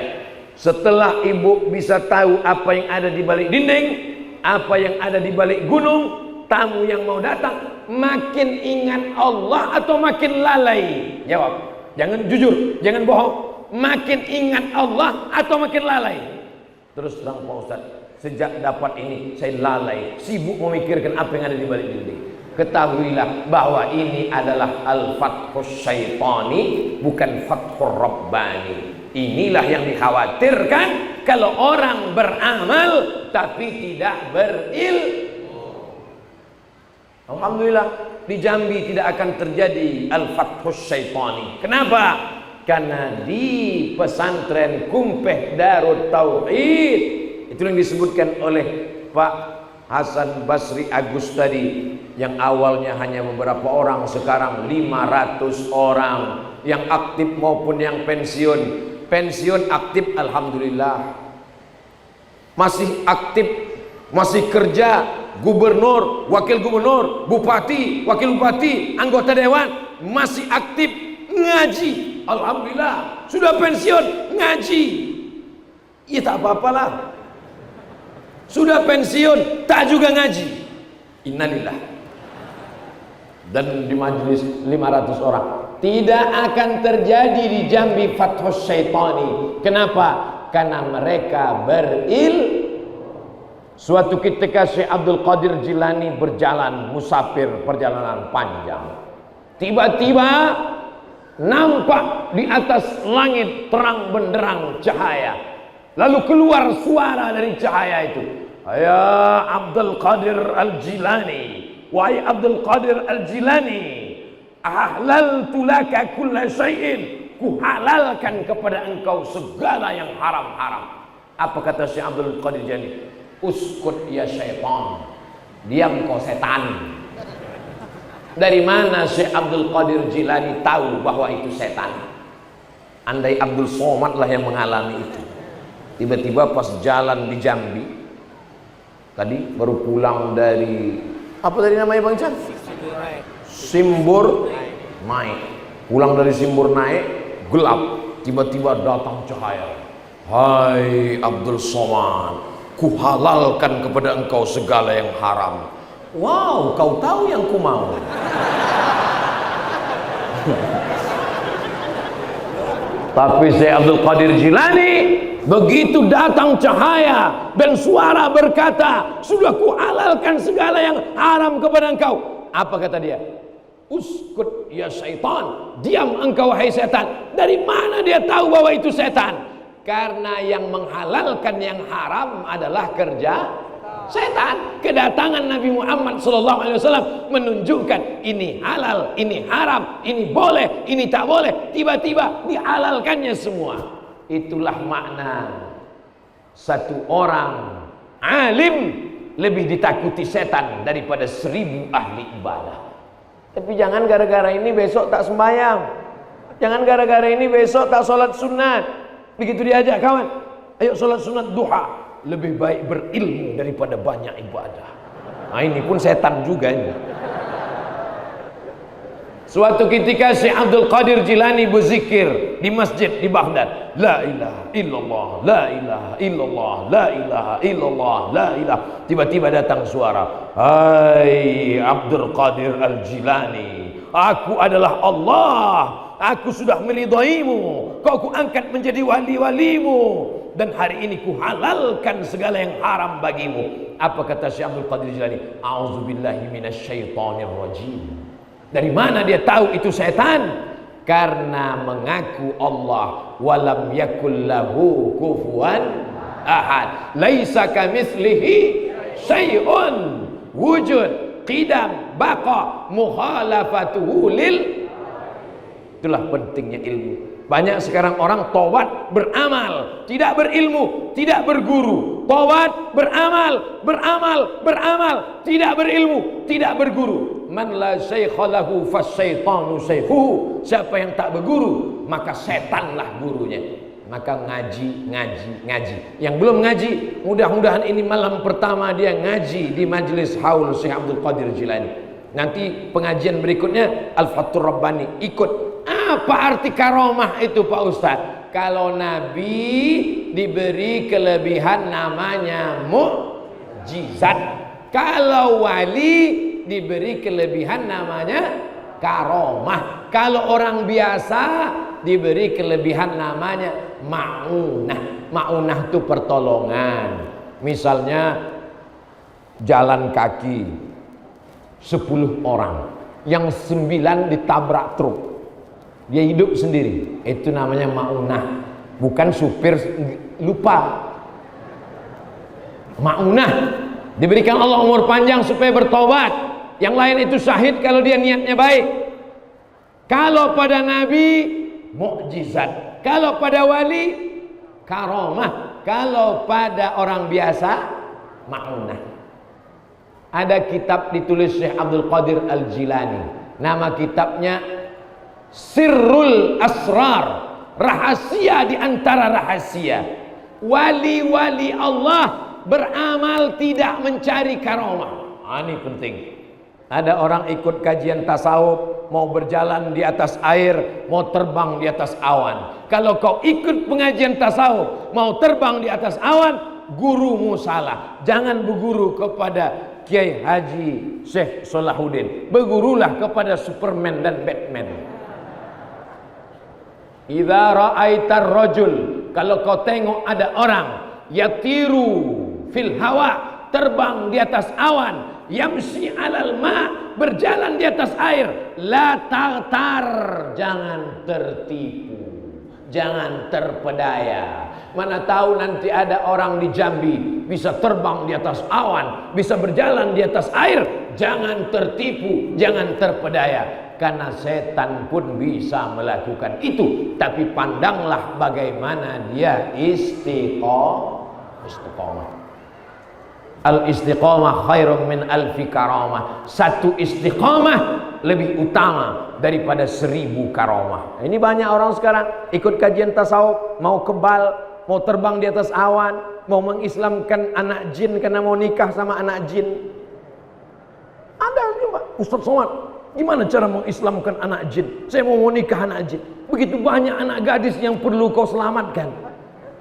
Setelah ibu bisa tahu apa yang ada di balik dinding, apa yang ada di balik gunung, tamu yang mau datang makin ingat Allah atau makin lalai? Jawab. Jangan jujur, jangan bohong. Makin ingat Allah atau makin lalai? Terus terang Pak Ustaz, sejak dapat ini saya lalai, sibuk memikirkan apa yang ada di balik dinding. Ketahuilah bahwa ini adalah Al-Fathus Syaitani, bukan Fathur Rabbani. Inilah yang dikhawatirkan kalau orang beramal tapi tidak berilmu. Alhamdulillah di Jambi tidak akan terjadi Al-Fathus Syaitani. Kenapa? Karena di pesantren Kumpeh Darut Tauhid, itu yang disebutkan oleh Pak Hasan Basri Agus tadi, yang awalnya hanya beberapa orang, sekarang 500 orang yang aktif maupun yang pensiun. Pensiun aktif alhamdulillah, masih aktif, masih kerja, gubernur, wakil gubernur, bupati, wakil bupati, anggota dewan, masih aktif ngaji, alhamdulillah. Sudah pensiun ngaji, ya tak apa-apalah. Sudah pensiun tak juga ngaji, innalillah. Dan di majelis 500 orang. Tidak akan terjadi di Jambi Fathus Syaitani. Kenapa? Karena mereka Suatu ketika Syekh Abdul Qadir Jilani berjalan musafir, perjalanan panjang. Tiba-tiba nampak di atas langit terang benderang cahaya. Lalu keluar suara dari cahaya itu. Ya Abdul Qadir Al-Jilani, wahai Abdul Qadir Al-Jilani, ahlaltu laka kulla syai'in, ku halalkan kepada engkau segala yang haram-haram. Apa kata Syekh Abdul Qadir Jilani? Uskut ya syaitan, diam kau setan. Dari mana Syekh Abdul Qadir Jilani tahu bahwa itu setan? Andai Abdul Somad lah yang mengalami itu. Tiba-tiba pas jalan di Jambi, tadi baru pulang dari apa tadi namanya Bang Chan? Simbur naik. Pulang dari Simbur naik, gelap. Tiba-tiba datang cahaya. Hai Abdul Somad, ku halalkan kepada engkau segala yang haram. Wow, kau tahu yang ku mau. Tapi Syekh Abdul Qadir Jilani, begitu datang cahaya dan suara berkata, sudah ku halalkan segala yang haram kepada engkau. Apa kata dia? Uskut ya syaitan, diam engkau hai setan. Dari mana dia tahu bahwa itu setan? Karena yang menghalalkan yang haram adalah kerja setan. Kedatangan Nabi Muhammad SAW menunjukkan ini halal, ini haram, ini boleh, ini tak boleh. Tiba-tiba dihalalkannya semua. Itulah makna satu orang alim lebih ditakuti setan daripada 1000 ahli ibadah. Tapi jangan gara-gara ini besok tak sembahyang. Jangan gara-gara ini besok tak sholat sunat. Begitu diajak kawan, ayo sholat sunat duha. Lebih baik berilmu daripada banyak ibadah. Nah ini pun setan juga ini. Suatu ketika Syekh Abdul Qadir Jilani berzikir di masjid di Baghdad, la ilaha illallah, la ilaha illallah, la ilaha illallah, la ilaha. Tiba-tiba datang suara, hai Abdul Qadir Al-Jilani, aku adalah Allah, aku sudah meridaimu, kau kuangkat menjadi wali-walimu, dan hari ini kuhalalkan segala yang haram bagimu. Apa kata Syekh Abdul Qadir Jilani? A'udzubillahi minasyaitonir rajim. Dari mana dia tahu itu setan? Karena mengaku Allah, walam yakul lahu kufuwan ahad, laisa kamitslihi syai'un, wujud, qidam, baqa, mukhalafatuhu lil. Itulah pentingnya ilmu. Banyak sekarang orang taubat beramal, tidak berilmu, tidak berguru. Taubat beramal, beramal, tidak berilmu, tidak berguru. Man la syaikha lahu fasyaitanu syaikhuhu. Siapa yang tak berguru, maka setanlah gurunya. Maka ngaji. Yang belum ngaji, mudah-mudahan ini malam pertama dia ngaji di majelis haul Syekh Abdul Qadir Jilani. Nanti pengajian berikutnya Al-Fathur Rabbani ikut. Apa arti karomah itu Pak Ustadz? Kalau Nabi diberi kelebihan namanya mukjizat. Kalau wali diberi kelebihan namanya karomah. Kalau orang biasa diberi kelebihan namanya ma'unah. Ma'unah itu pertolongan. Misalnya jalan kaki 10 orang, yang 9 ditabrak truk, dia hidup sendiri, itu namanya ma'unah. Bukan supir lupa. Ma'unah diberikan Allah umur panjang supaya bertobat. Yang lain itu syahid kalau dia niatnya baik. Kalau pada Nabi mukjizat, kalau pada wali karomah, kalau pada orang biasa ma'unah. Ada kitab ditulis Syekh Abdul Qadir Al-Jilani, nama kitabnya Sirrul Asrar, rahasia di antara rahasia. Wali-wali Allah beramal tidak mencari karomah. Ini penting. Ada orang ikut kajian tasawuf, mau berjalan di atas air, mau terbang di atas awan. Kalau kau ikut pengajian tasawuf, mau terbang di atas awan, gurumu salah. Jangan berguru kepada Kiai Haji Syekh Salahuddin, bergurulah kepada Superman dan Batman. Idza ra'aitar rajul, kalau kau tengok ada orang yatiru fil hawa, terbang di atas awan, yamsi alal ma, berjalan di atas air, la taghtar, jangan tertipu, jangan terpedaya. Mana tahu nanti ada orang di Jambi bisa terbang di atas awan, bisa berjalan di atas air. Jangan tertipu, jangan terpedaya, karena setan pun bisa melakukan itu. Tapi pandanglah bagaimana dia istiqomah. Al-istiqamah khairum min alfi karamah. Satu istiqamah lebih utama daripada 1000 karamah. Ini banyak orang sekarang ikut kajian tasawuf, mau kebal, mau terbang di atas awan, mau mengislamkan anak jin karena mau nikah sama anak jin. Ada juga, Ustaz Somad, gimana cara mengislamkan anak jin? Saya mau nikah anak jin. Begitu banyak anak gadis yang perlu kau selamatkan.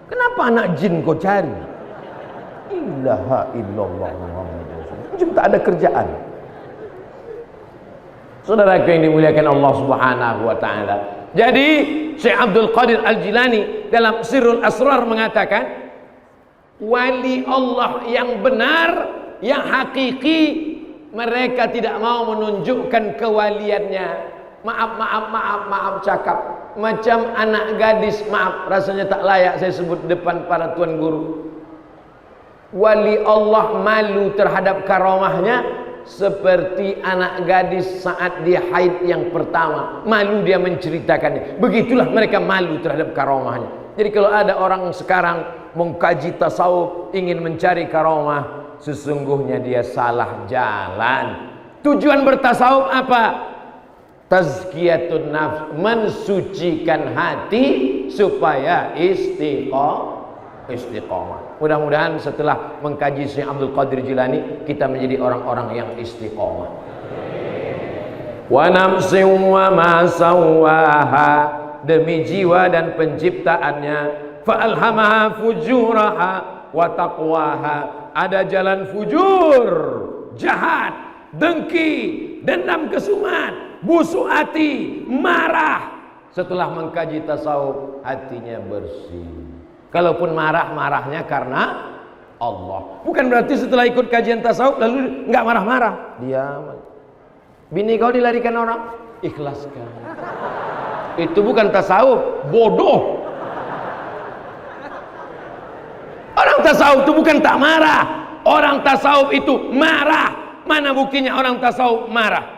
Kenapa anak jin kau cari? Ilaha illallah Muhammadur Rasulullah. Cuma tak ada kerjaan. Saudaraku yang dimuliakan Allah Subhanahu wa taala. Jadi Syekh Abdul Qadir Al-Jilani dalam Sirrul Asrar mengatakan, wali Allah yang benar, yang hakiki, mereka tidak mau menunjukkan kewaliannya. Maaf cakap. Macam anak gadis, maaf, rasanya tak layak saya sebut depan para tuan guru. Wali Allah malu terhadap karamahnya seperti anak gadis saat dia haid yang pertama, malu dia menceritakannya. Begitulah mereka malu terhadap karamahnya. Jadi kalau ada orang sekarang mengkaji tasawuf, ingin mencari karamah, sesungguhnya dia salah jalan. Tujuan bertasawuf apa? Tazkiyatun nafs, mensucikan hati supaya istiqomah. Mudah-mudahan setelah mengkaji Syekh Abdul Qadir Jilani, kita menjadi orang-orang yang istiqomah. wa nafsin wa ma sawwaha, demi jiwa dan penciptaannya, fa alhamaha fujuraha wa taqwaha, ada jalan fujur, jahat, dengki, dendam kesumat, busuk hati, marah. Setelah mengkaji tasawuf, hatinya bersih. Kalaupun marah, marahnya karena Allah. Bukan berarti setelah ikut kajian tasawuf lalu nggak marah-marah. Diam. Bini kau dilarikan orang, ikhlaskan. Itu bukan tasawuf, bodoh. Orang tasawuf itu bukan tak marah. Orang tasawuf itu marah. Mana buktinya orang tasawuf marah?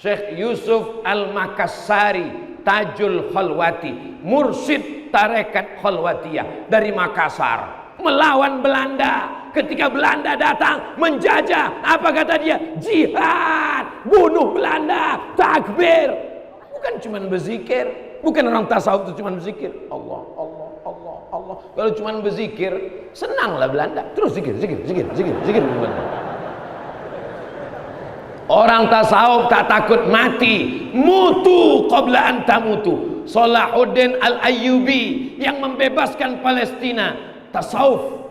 Syekh Yusuf Al-Makassari, Tajul Khalwati, mursyid tarekat Khalwatiyah dari Makassar, melawan Belanda. Ketika Belanda datang menjajah, apa kata dia? Jihad, bunuh Belanda, takbir. Bukan cuma berzikir. Bukan orang tasawuf itu cuma berzikir. Allah, Allah, Allah, Allah. Kalau cuma berzikir, senanglah Belanda. Terus zikir. Orang tasawuf tak takut mati. Mutu qabla an tamutu. Salahuddin Al-Ayyubi yang membebaskan Palestina, tasawuf.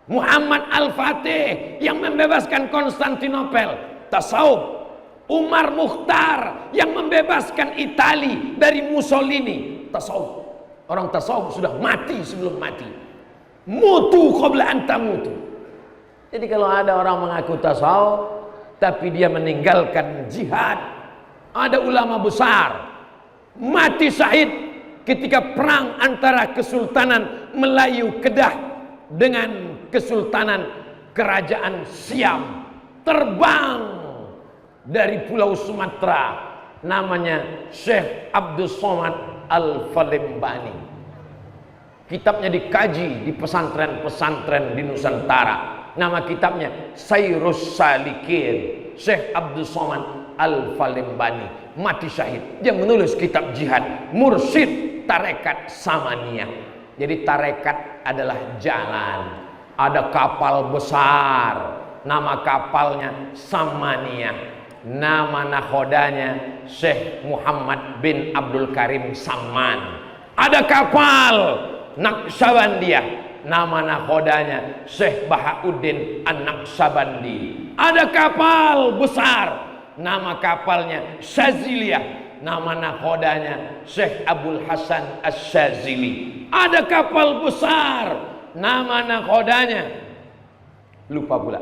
Muhammad Al-Fatih yang membebaskan Konstantinopel, tasawuf. Umar Mukhtar yang membebaskan Itali dari Mussolini, tasawuf. Orang tasawuf sudah mati sebelum mati. Mutu qabla an tamutu. Jadi kalau ada orang mengaku tasawuf tapi dia meninggalkan jihad, ada ulama besar mati syahid ketika perang antara Kesultanan Melayu Kedah dengan Kesultanan Kerajaan Siam. Terbang dari Pulau Sumatera, namanya Syekh Abdul Somad Al-Falembani. Kitabnya dikaji di pesantren-pesantren di Nusantara. Nama kitabnya Sayrus Salikin. Syekh Abdul Somad Al-Falembani mati syahid. Dia menulis kitab jihad, mursyid tarekat Samaniyah. Jadi tarekat adalah jalan. Ada kapal besar, nama kapalnya Samaniyah. Nama nakhodanya Syekh Muhammad bin Abdul Karim Saman. Ada kapal Naqsabandiyah, nama nakhodanya Syekh Bahauddin An-Naqsabandi. Ada kapal besar, nama kapalnya Syaziliyah, nama nakhodanya Syekh Abdul Hasan Asy-Syazili. Ada kapal besar, nama nakhodanya lupa pula,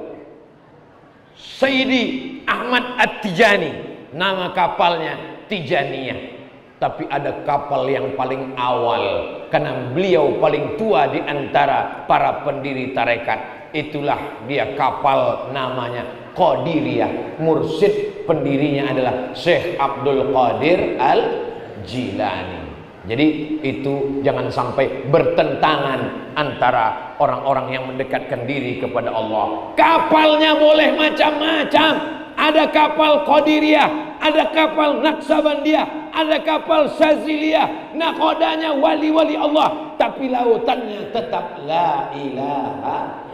Sayyidi Ahmad At-Tijani, nama kapalnya Tijaniyah. Tapi ada kapal yang paling awal, karena beliau paling tua di antara para pendiri tarekat. Itulah dia kapal namanya Qadiriyah. Mursyid pendirinya adalah Syekh Abdul Qadir Al-Jilani. Jadi itu jangan sampai bertentangan antara orang-orang yang mendekatkan diri kepada Allah. Kapalnya boleh macam-macam. Ada kapal Qadiriyah, ada kapal Naqsabandiyah, ada kapal Syaziliyah. Nakhodanya wali-wali Allah, tapi lautannya tetap la ilaha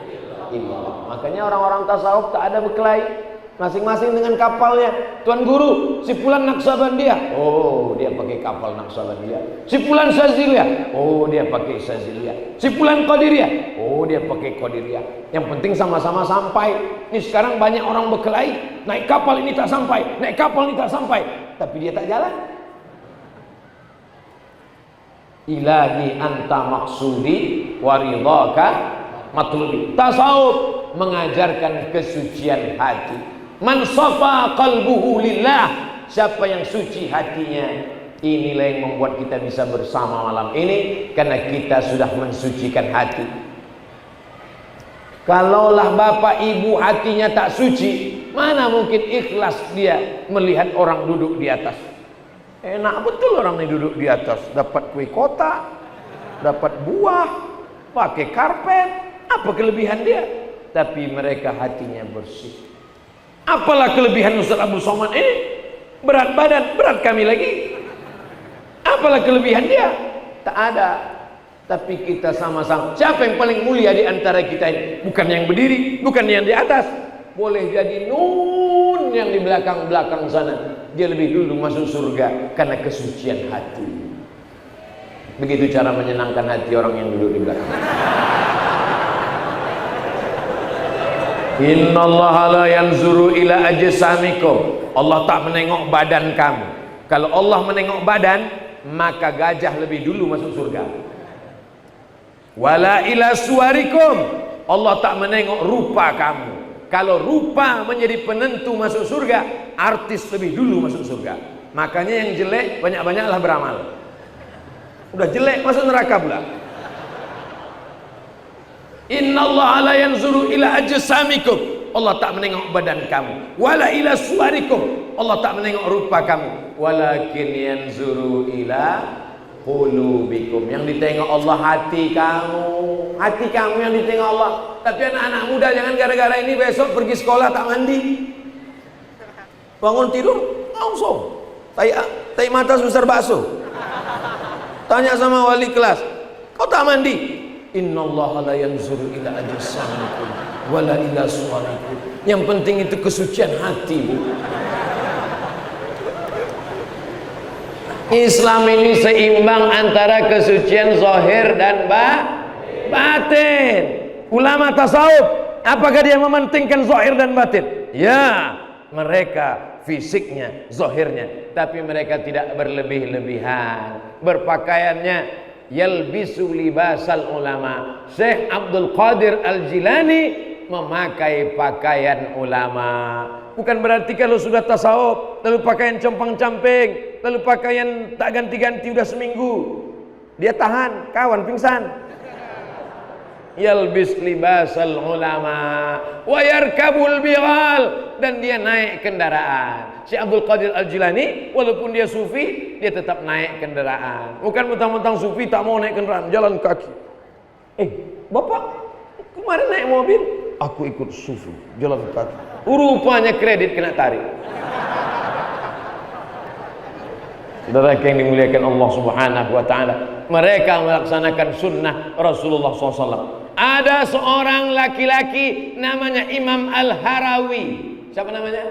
illallah. Makanya orang-orang tasawuf tak ada berkelahi, masing-masing dengan kapalnya. Tuan guru, si fulan Naqsabandiyah, oh dia pakai kapal Naqsabandiyah. Si fulan Syaziliyah, oh dia pakai Syaziliyah. Si fulan Qadiriyah, oh dia pakai Qadiriyah. Yang penting sama-sama sampai. Ini sekarang banyak orang berkelahi, naik kapal ini tak sampai, naik kapal ini tak sampai, tapi dia tak jalan. Ilahi anta maksudi waridhaka matlubi. Tasawuf mengajarkan kesucian hati. Man safa qalbuhu lillah, siapa yang suci hatinya, inilah yang membuat kita bisa bersama malam ini, karena kita sudah mensucikan hati. Kalaulah bapak ibu hatinya tak suci, mana mungkin ikhlas dia melihat orang duduk di atas. Enak betul orang ini duduk di atas, dapat kue kotak, dapat buah, pakai karpet, apa kelebihan dia? Tapi mereka hatinya bersih. Apalah kelebihan Ustaz Abdul Somad ini? Berat badan, berat kami lagi. Apalah kelebihan dia? Tak ada. Tapi kita sama-sama. Siapa yang paling mulia di antara kita ini? Bukan yang berdiri, bukan yang di atas. Boleh jadi nun yang di belakang-belakang sana, dia lebih dulu masuk surga karena kesucian hati. Begitu cara menyenangkan hati orang yang duduk di belakang. Innallaha la yanzuru ila ajsamikum. Allah tak menengok badan kamu. Kalau Allah menengok badan, maka gajah lebih dulu masuk surga. Wala ila suwarikum. Allah tak menengok rupa kamu. Kalau rupa menjadi penentu masuk surga, artis lebih dulu masuk surga. Makanya yang jelek banyak-banyaklah beramal. Udah jelek masuk neraka pula. Innallaha la yanzuru ila ajsamikum. Allah tak menengok badan kamu. Wala ila suwarikum. Allah tak menengok rupa kamu. Walakin yanzuru ila qulubikum. Yang ditengok Allah hati kamu. Hati kamu yang ditengok Allah. Tapi anak-anak muda jangan gara-gara ini besok pergi sekolah tak mandi. Bangun tidur langsung tai mata sebesar bakso. Tanya sama wali kelas, kau tak mandi? Innallaha la yanzuru ila ajsamikum wala ila suwarikum. Yang penting itu kesucian hati, Bu. Islam ini seimbang antara kesucian zahir dan batin. Ulama tasawuf, apakah dia mementingkan zahir dan batin? Ya, mereka fisiknya, zahirnya, tapi mereka tidak berlebih-lebihan. Berpakaiannya yalbisu libasal ulama. Syekh Abdul Qadir Al-Jilani memakai pakaian ulama. Bukan berarti kalau sudah tasawuf lalu pakaian compang-camping, lalu pakaian tak ganti-ganti udah seminggu, dia tahan, kawan pingsan. Yalbis libasal ulama wa yarkabul bighal, dan dia naik kendaraan. Syekh Abdul Qadir Al-Jilani walaupun dia sufi, dia tetap naik kendaraan. Bukan mentang-mentang sufi tak mau naik kendaraan, jalan kaki. Bapak kemarin naik mobil, aku ikut sufi, jalan kaki. Rupanya kredit kena tarik. Saudara yang dimuliakan Allah Subhanahu wa taala, mereka melaksanakan sunnah Rasulullah SAW. Ada seorang laki-laki namanya Imam Al-Harawi. Siapa namanya?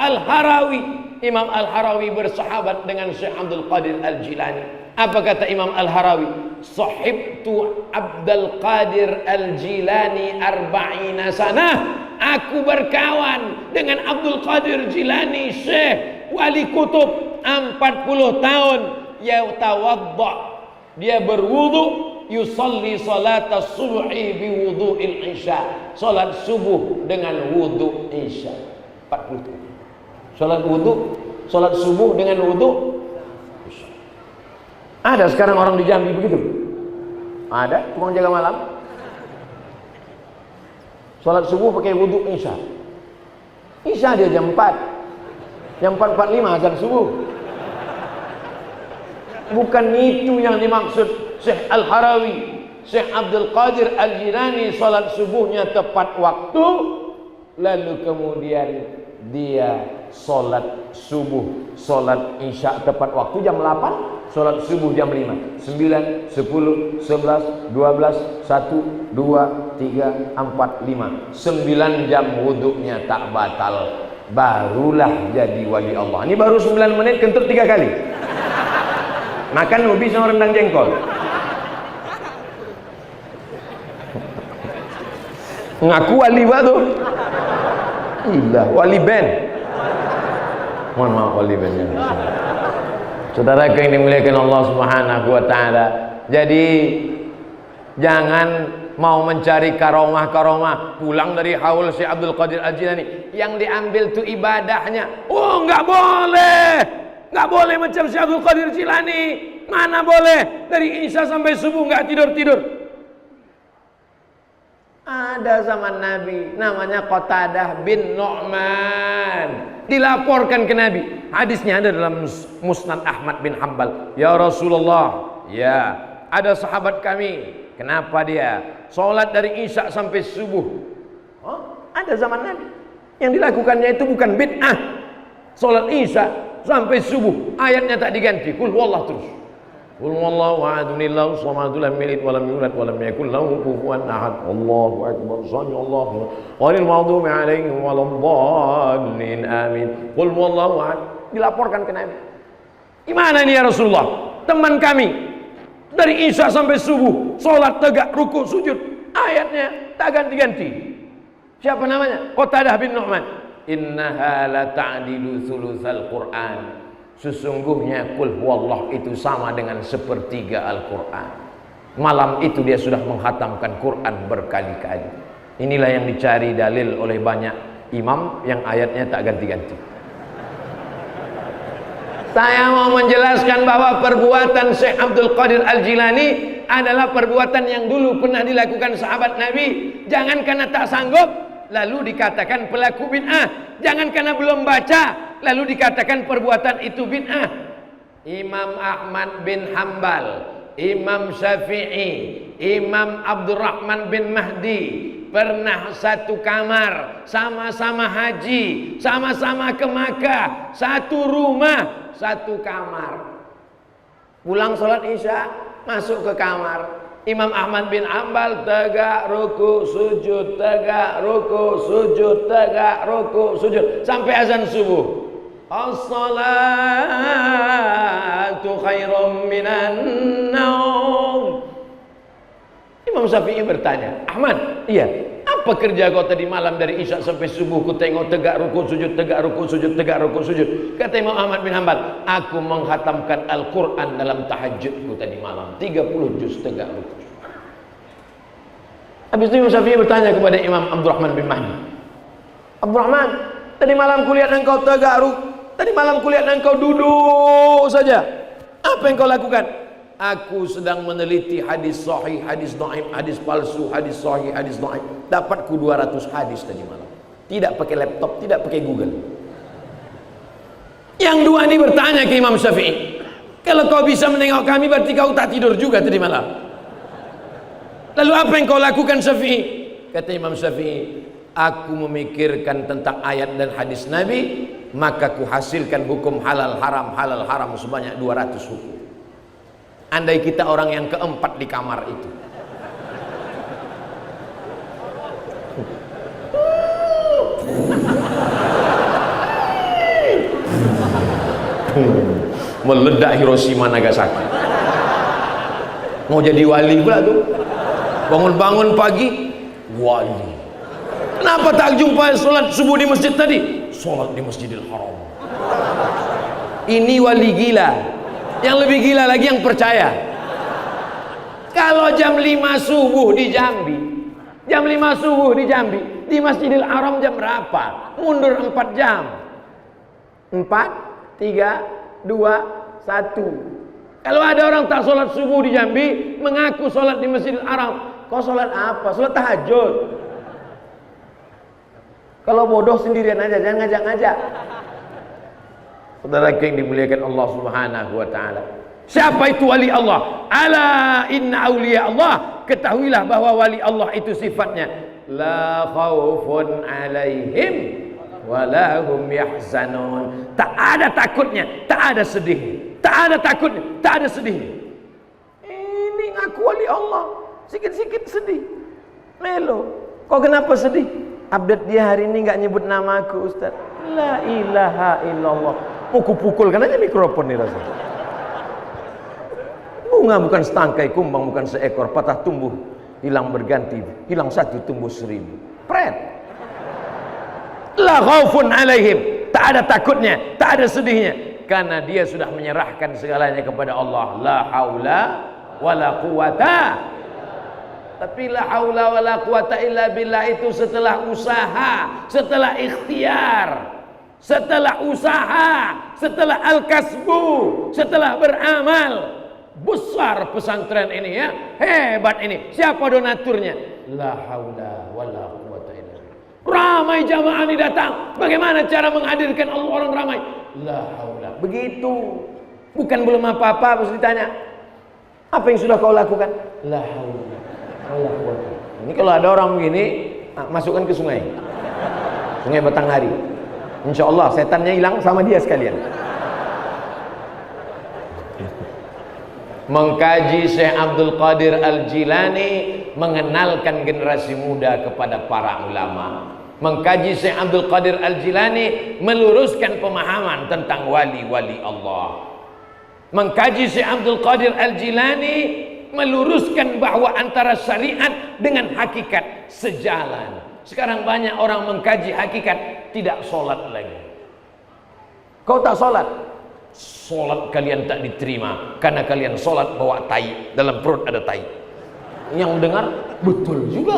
Al-Harawi. Imam Al-Harawi bersahabat dengan Syekh Abdul Qadir Al-Jilani. Apa kata Imam Al-Harawi? Sahibtu Abdul Qadir Al-Jilani arba'ina sanah. Aku berkawan dengan Abdul Qadir Jilani, Syekh Wali Kutub, 40 tahun. Yatawadda, dia berwudu, yusalli salat as-subhi bi wudu'il isya. Salat subuh dengan wudu isya. 40 tahun. Salat subuh dengan wudu isya. Ada sekarang orang di Jambi begitu? Ada, tukang jaga malam. Salat subuh pakai wudu isya. Isya dia jam 4. Jam 4.45 azan subuh. Bukan itu yang dimaksud Syekh Al-Harawi. Syekh Abdul Qadir Al-Jilani salat subuhnya tepat waktu, lalu kemudian dia salat subuh, salat isya tepat waktu jam 8, salat subuh jam 5, 9, 10, 11, 12, 1, 2, 3, 4, 5. 9 jam wuduknya tak batal, barulah jadi wali Allah. Ini baru 9 menit kentut 3 kali. Makan ubi sama rendang jengkol. Ngaku wali batu. Iya, wali band. Mohon maaf wali bandnya. Saudara yang dimuliakan Allah Subhanahu wa taala. Jadi jangan mau mencari karomah-karomah pulang dari haul Syekh Abdul Qadir Al-Jilani yang diambil tuh ibadahnya. Oh, enggak boleh. Enggak boleh macam Syekh Abdul Qadir Jilani. Mana boleh dari isya sampai subuh enggak tidur-tidur. Ada zaman Nabi namanya Qatadah bin Nu'man, dilaporkan ke Nabi. Hadisnya ada dalam Musnad Ahmad bin Hanbal. Ya Rasulullah, ya, ada sahabat kami, kenapa dia sholat dari isya sampai subuh? Oh, ada zaman Nabi yang dilakukannya itu bukan bid'ah. Sholat isya sampai subuh, ayatnya tak diganti, qul huwallah terus. Qul huwallahu ahad, Allahu samad, lam yalid wa lam yulad wa lam yakul lahu kufuwan ahad. Allahu akbar. Sallallahu alaihi maghdubi alaihim waladdallin. Amin. Qul huwallahu ahad. Dilaporkan ke Nabi. Gimana ini ya Rasulullah? Teman kami dari Isya sampai subuh salat tegak, ruku, sujud. Ayatnya tak ganti-ganti. Siapa namanya? Qatadah bin Nu'man. Innaha la ta'dilu thulutsal Qur'an. Sesungguhnya qul huwallah itu sama dengan sepertiga Al-Quran. Malam itu dia sudah menghatamkan Quran berkali-kali. Inilah yang dicari dalil oleh banyak imam yang ayatnya tak ganti-ganti. Saya mau menjelaskan bahwa perbuatan Syekh Abdul Qadir Al-Jilani adalah perbuatan yang dulu pernah dilakukan sahabat Nabi. Jangan karena tak sanggup lalu dikatakan pelaku bid'ah. Jangan karena belum baca lalu dikatakan perbuatan itu bid'ah. Imam Ahmad bin Hambal, Imam Syafi'i, Imam Abdurrahman bin Mahdi pernah satu kamar, sama-sama haji, sama-sama ke Makkah, satu rumah, satu kamar. Pulang sholat Isya, masuk ke kamar. Imam Ahmad bin Hambal tegak ruku sujud, tegak ruku sujud, tegak ruku sujud sampai azan subuh. As-salatu khairum minan naum. Imam Syafi'i bertanya, Ahmad, iya, apa kerja kau tadi malam dari Isya sampai subuh? Ku tengok tegak ruku sujud, tegak ruku sujud, tegak ruku sujud. Kata Imam Ahmad bin Hambal, aku menghatamkan Al-Quran dalam tahajudku tadi malam, 30 juz tegak ruku. Habis itu Imam Syafi'i bertanya kepada Imam Abdurrahman bin Mahdi, Abdurrahman, tadi malam kulihat engkau tegak ruku, tadi malam kulihat engkau duduk saja. Apa yang kau lakukan? Aku sedang meneliti hadis sahih, hadis dhaif, hadis palsu, hadis sahih, hadis dhaif. Dapatku 200 hadis tadi malam. Tidak pakai laptop, tidak pakai Google. Yang dua ini bertanya ke Imam Syafi'i, kalau kau bisa menengok kami berarti kau tak tidur juga tadi malam. Lalu apa yang kau lakukan Syafi'i? Kata Imam Syafi'i, aku memikirkan tentang ayat dan hadis Nabi, maka ku hasilkan hukum halal haram sebanyak 200 hukum. Andai kita orang yang keempat di kamar itu, meledak Hiroshima Nagasaki. Mau jadi wali pula tuh. Bangun-bangun pagi wali. Kenapa tak jumpa sholat subuh di masjid tadi? Sholat di Masjidil Haram. Ini wali gila. Yang lebih gila lagi yang percaya. Kalau jam 5 subuh di Jambi, jam 5 subuh di Jambi, di Masjidil Haram jam berapa? Mundur 4 jam. 4, 3, 2, 1. Kalau ada orang tak sholat subuh di Jambi, mengaku sholat di Masjidil Haram, kau sholat apa? Sholat tahajud. Kalau bodoh sendirian aja, jangan ngajak-ngajak. Saudara yang dimuliakan Allah Subhanahu wa taala. Siapa itu wali Allah? Ala inna awliya Allah. Ketahuilah bahwa wali Allah itu sifatnya la khaufun alaihim wa la hum yahzanun. Tak ada takutnya, tak ada sedih. Tak ada takutnya, tak ada sedih. Ini ngaku wali Allah, sikit-sikit sedih. Melo. Kok kenapa sedih? Update dia hari ini nggak nyebut nama aku, Ustaz. La ilaha illallah. Mau kupukulkan aja mikrofon nih rasanya. Bunga bukan setangkai, kumbang bukan seekor, patah tumbuh, hilang berganti, hilang satu tumbuh 1000. Pret. La khaufun alaihim. Tak ada takutnya, tak ada sedihnya. Karena dia sudah menyerahkan segalanya kepada Allah. La haula wala quwata. Tapi la haula wala quwata illa billah itu setelah usaha, setelah ikhtiar, setelah usaha, setelah al-kasbu, setelah beramal. Besar pesantren ini ya, hebat ini. Siapa donaturnya? La haula wala quwata illa billah. Ramai jamaah ini datang. Bagaimana cara menghadirkan Allah orang ramai? La haula. Begitu. Bukan belum apa-apa harus ditanya. Apa yang sudah kau lakukan? La haula wala quwata. Ini kalau ada orang begini, masukkan ke sungai. Sungai Batanghari. Insya Allah setannya hilang sama dia sekalian. Mengkaji Syekh Abdul Qadir Al-Jilani mengenalkan generasi muda kepada para ulama. Mengkaji Syekh Abdul Qadir Al-Jilani meluruskan pemahaman tentang wali-wali Allah. Mengkaji Syekh Abdul Qadir Al-Jilani meluruskan bahwa antara syariat dengan hakikat sejalan. Sekarang banyak orang mengkaji hakikat tidak sholat lagi. Kau tak sholat? Sholat kalian tak diterima karena kalian sholat bawa tai, dalam perut ada tai. Yang dengar betul juga.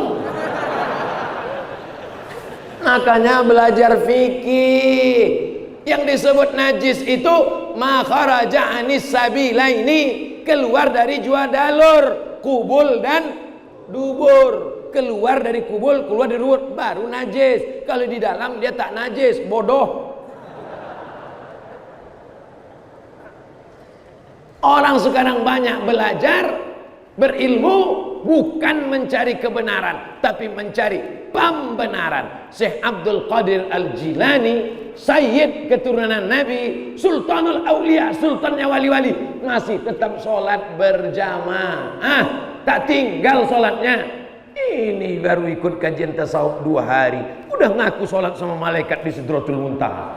Makanya belajar fikih. Yang disebut najis itu ma kharaja anis sabilaini, keluar dari dua dalur, kubul dan dubur. Keluar dari kubul, keluar dari dubur, baru najis. Kalau di dalam dia tak najis, bodoh. Orang sekarang banyak belajar, berilmu, bukan mencari kebenaran, tapi mencari pembenaran. Syekh Abdul Qadir Al-Jilani, Sayyid keturunan Nabi, Sultanul Aulia, sultannya wali-wali, masih tetap sholat berjamaah, tak tinggal sholatnya. Ini baru ikut kajian tasawuf 2 hari, udah ngaku sholat sama malaikat di Sidratul Muntaha.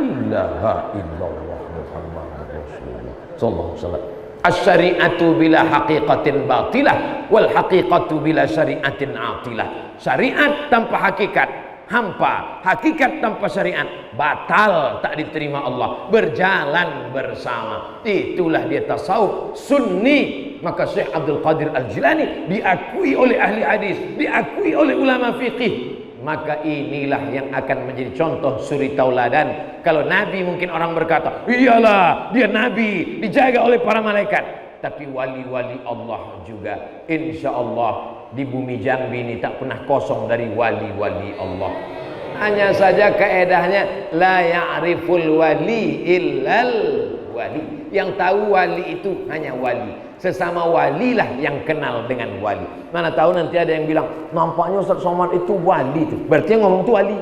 Ilaha illallah Muhammad Rasulullah sallallahu alaihi wasallam. Asy-syari'atu bila haqiqatin batilah wal haqiqatu bila syari'atin atilah. Syariat tanpa hakikat hampa, hakikat tanpa syariat batal, tak diterima Allah. Berjalan bersama, itulah dia tasawuf sunni. Maka Syekh Abdul Qadir Al-Jilani diakui oleh ahli hadis, diakui oleh ulama fiqih. Maka inilah yang akan menjadi contoh suri tauladan. Kalau Nabi mungkin orang berkata, iyalah dia Nabi, dijaga oleh para malaikat. Tapi wali-wali Allah juga, insya Allah di bumi Jambi ini tak pernah kosong dari wali-wali Allah. Hanya saja kaedahnya la ya'riful wali illal wali. Yang tahu wali itu hanya wali. Sesama walilah yang kenal dengan wali. Mana tahu nanti ada yang bilang, nampaknya Ustaz Somad itu wali itu. Berarti yang ngomong itu wali.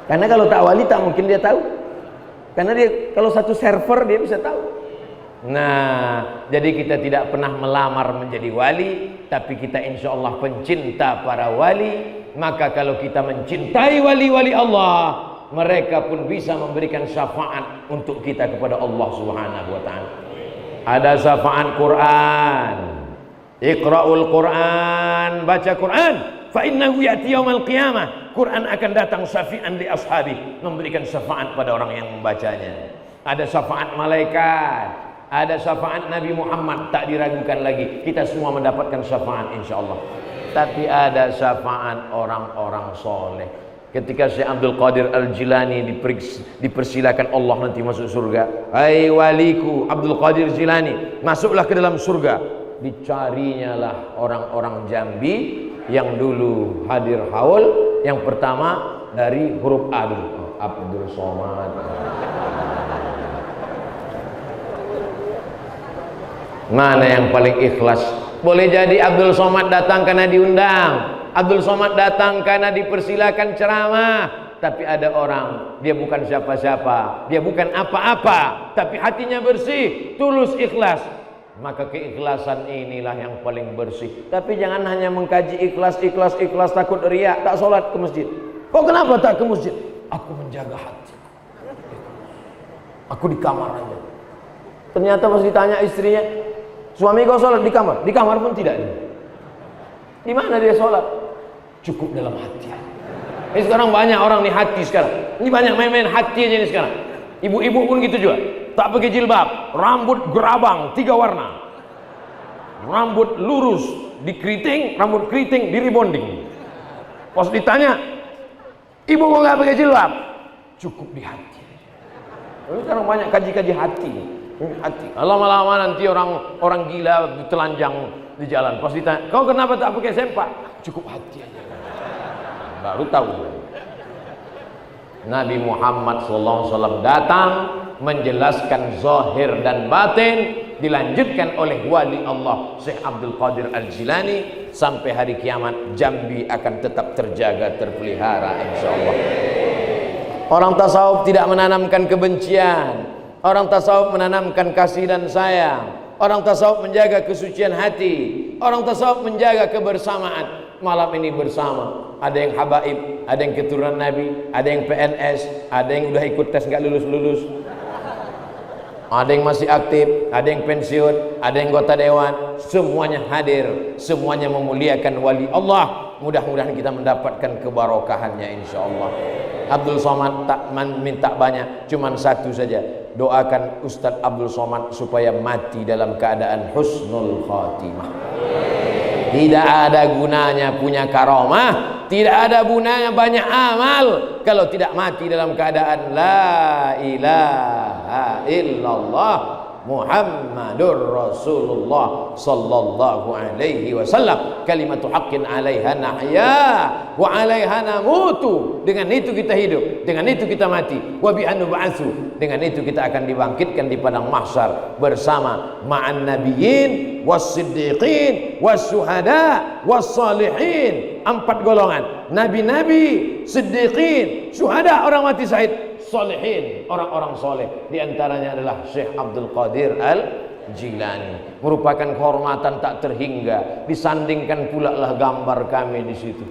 Karena kalau tak wali tak mungkin dia tahu. Karena dia kalau satu server dia bisa tahu. Nah, jadi kita tidak pernah melamar menjadi wali, tapi kita insya Allah pencinta para wali. Maka kalau kita mencintai wali-wali Allah, mereka pun bisa memberikan syafaat untuk kita kepada Allah Subhanahu wa ta'ala. Ada syafaat Quran. Iqra'ul Quran, baca Quran. Fa innahu ya'ti yaumal qiyamah. Quran akan datang syafi'an li ashabi, memberikan syafaat pada orang yang membacanya. Ada syafaat malaikat, ada syafaat Nabi Muhammad, tak diragukan lagi. Kita semua mendapatkan syafaat insyaallah. Tapi ada syafaat orang-orang soleh. Ketika Syekh Abdul Qadir Al-Jilani dipersilakan Allah nanti masuk surga. Hai waliku Abdul Qadir Jilani, masuklah ke dalam surga. Dicarinya lah orang-orang Jambi yang dulu hadir haul. Yang pertama dari huruf A dulu. Abdul Somad. Mana yang paling ikhlas? Boleh jadi Abdul Somad datang karena diundang, Abdul Somad datang karena dipersilakan ceramah. Tapi ada orang, dia bukan siapa-siapa, dia bukan apa-apa, tapi hatinya bersih, tulus, ikhlas. Maka keikhlasan inilah yang paling bersih. Tapi jangan hanya mengkaji ikhlas, takut riak, tak sholat ke masjid. Kok kenapa tak ke masjid? Aku menjaga hati, aku di kamar aja. Ternyata pas ditanya istrinya, suami kau sholat di kamar? Di kamar pun tidak. Di mana dia sholat? Cukup dalam hati. Ini sekarang banyak orang nih hati sekarang. Ini banyak main-main hati aja nih sekarang. Ibu-ibu pun gitu juga. Tak pakai jilbab, rambut gerabang 3 warna, rambut lurus dikeriting, rambut keriting di rebonding. Pas ditanya, ibu mau nggak pakai jilbab? Cukup di hati. Ini sekarang banyak kaji-kaji hati. Hati. Lama-lama nanti orang gila telanjang di jalan. Pas ditanya, kau kenapa tak pakai sempak? Cukup hati aja. Baru tahu. Nabi Muhammad SAW datang menjelaskan zahir dan batin, dilanjutkan oleh wali Allah Syekh Abdul Qadir Al-Jilani. Sampai hari kiamat Jambi akan tetap terjaga, terpelihara insyaallah. Orang tasawuf tidak menanamkan kebencian, Orang tasawuf menanamkan kasih dan sayang. Orang tasawuf menjaga kesucian hati. Orang tasawuf menjaga kebersamaan. Malam ini bersama. Ada yang habaib, ada yang keturunan Nabi, ada yang PNS, ada yang udah ikut tes nggak lulus-lulus, ada yang masih aktif, ada yang pensiun, ada yang anggota dewan. Semuanya hadir, semuanya memuliakan wali Allah. Mudah-mudahan kita mendapatkan kebarokahannya insyaallah. Abdul Somad tak minta banyak, cuman satu saja. Doakan Ustadz Abdul Somad supaya mati dalam keadaan husnul khatimah. Tidak ada gunanya punya karamah, tidak ada gunanya banyak amal kalau tidak mati dalam keadaan la ilaha illallah Muhammadur Rasulullah sallallahu alaihi wasallam. Kalimatu haqqin 'alaiha nahya wa 'alaiha namutu. Dengan itu kita hidup, dengan itu kita mati. Wa bi anub'atsu. Dengan itu kita akan dibangkitkan di padang mahsyar bersama ma'an nabiyyin was-siddiqin was-syuhada was-salihin. 4 golongan. Nabi-nabi, siddiqin, syuhada orang mati syahid, salihin, orang-orang soleh. Di antaranya adalah Syekh Abdul Qadir Al-Jilani. Merupakan kehormatan tak terhingga. Disandingkan pula lah gambar kami di situ.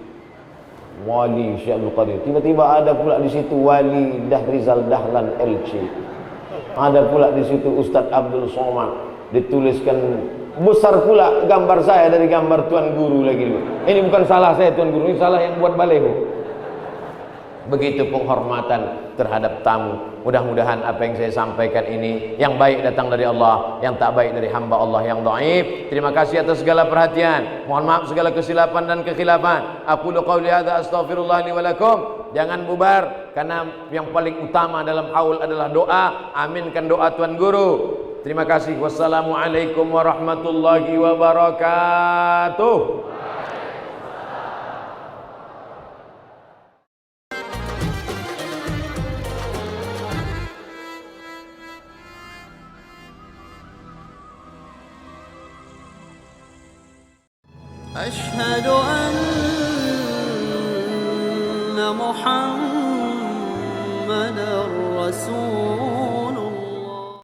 Wali Syekh Abdul Qadir. Tiba-tiba ada pula di situ Wali Dahrizal Dahlan LC. Ada pula di situ Ustadz Abdul Somad. Dituliskan besar pula gambar saya dari gambar Tuan Guru lagi. Ini bukan salah saya Tuan Guru, ini salah yang buat baleho. Begitu penghormatan terhadap tamu. Mudah-mudahan apa yang saya sampaikan ini yang baik datang dari Allah, yang tak baik dari hamba Allah yang dhaif. Terima kasih atas segala perhatian. Mohon maaf segala kesilapan dan kekhilafan. Aqulu qauli hadza astaghfirullah li wa lakum. Jangan bubar karena yang paling utama dalam haul adalah doa. Aminkan doa Tuan Guru. Terima kasih. Wassalamualaikum warahmatullahi wabarakatuh.
أشهد أن محمدا رسول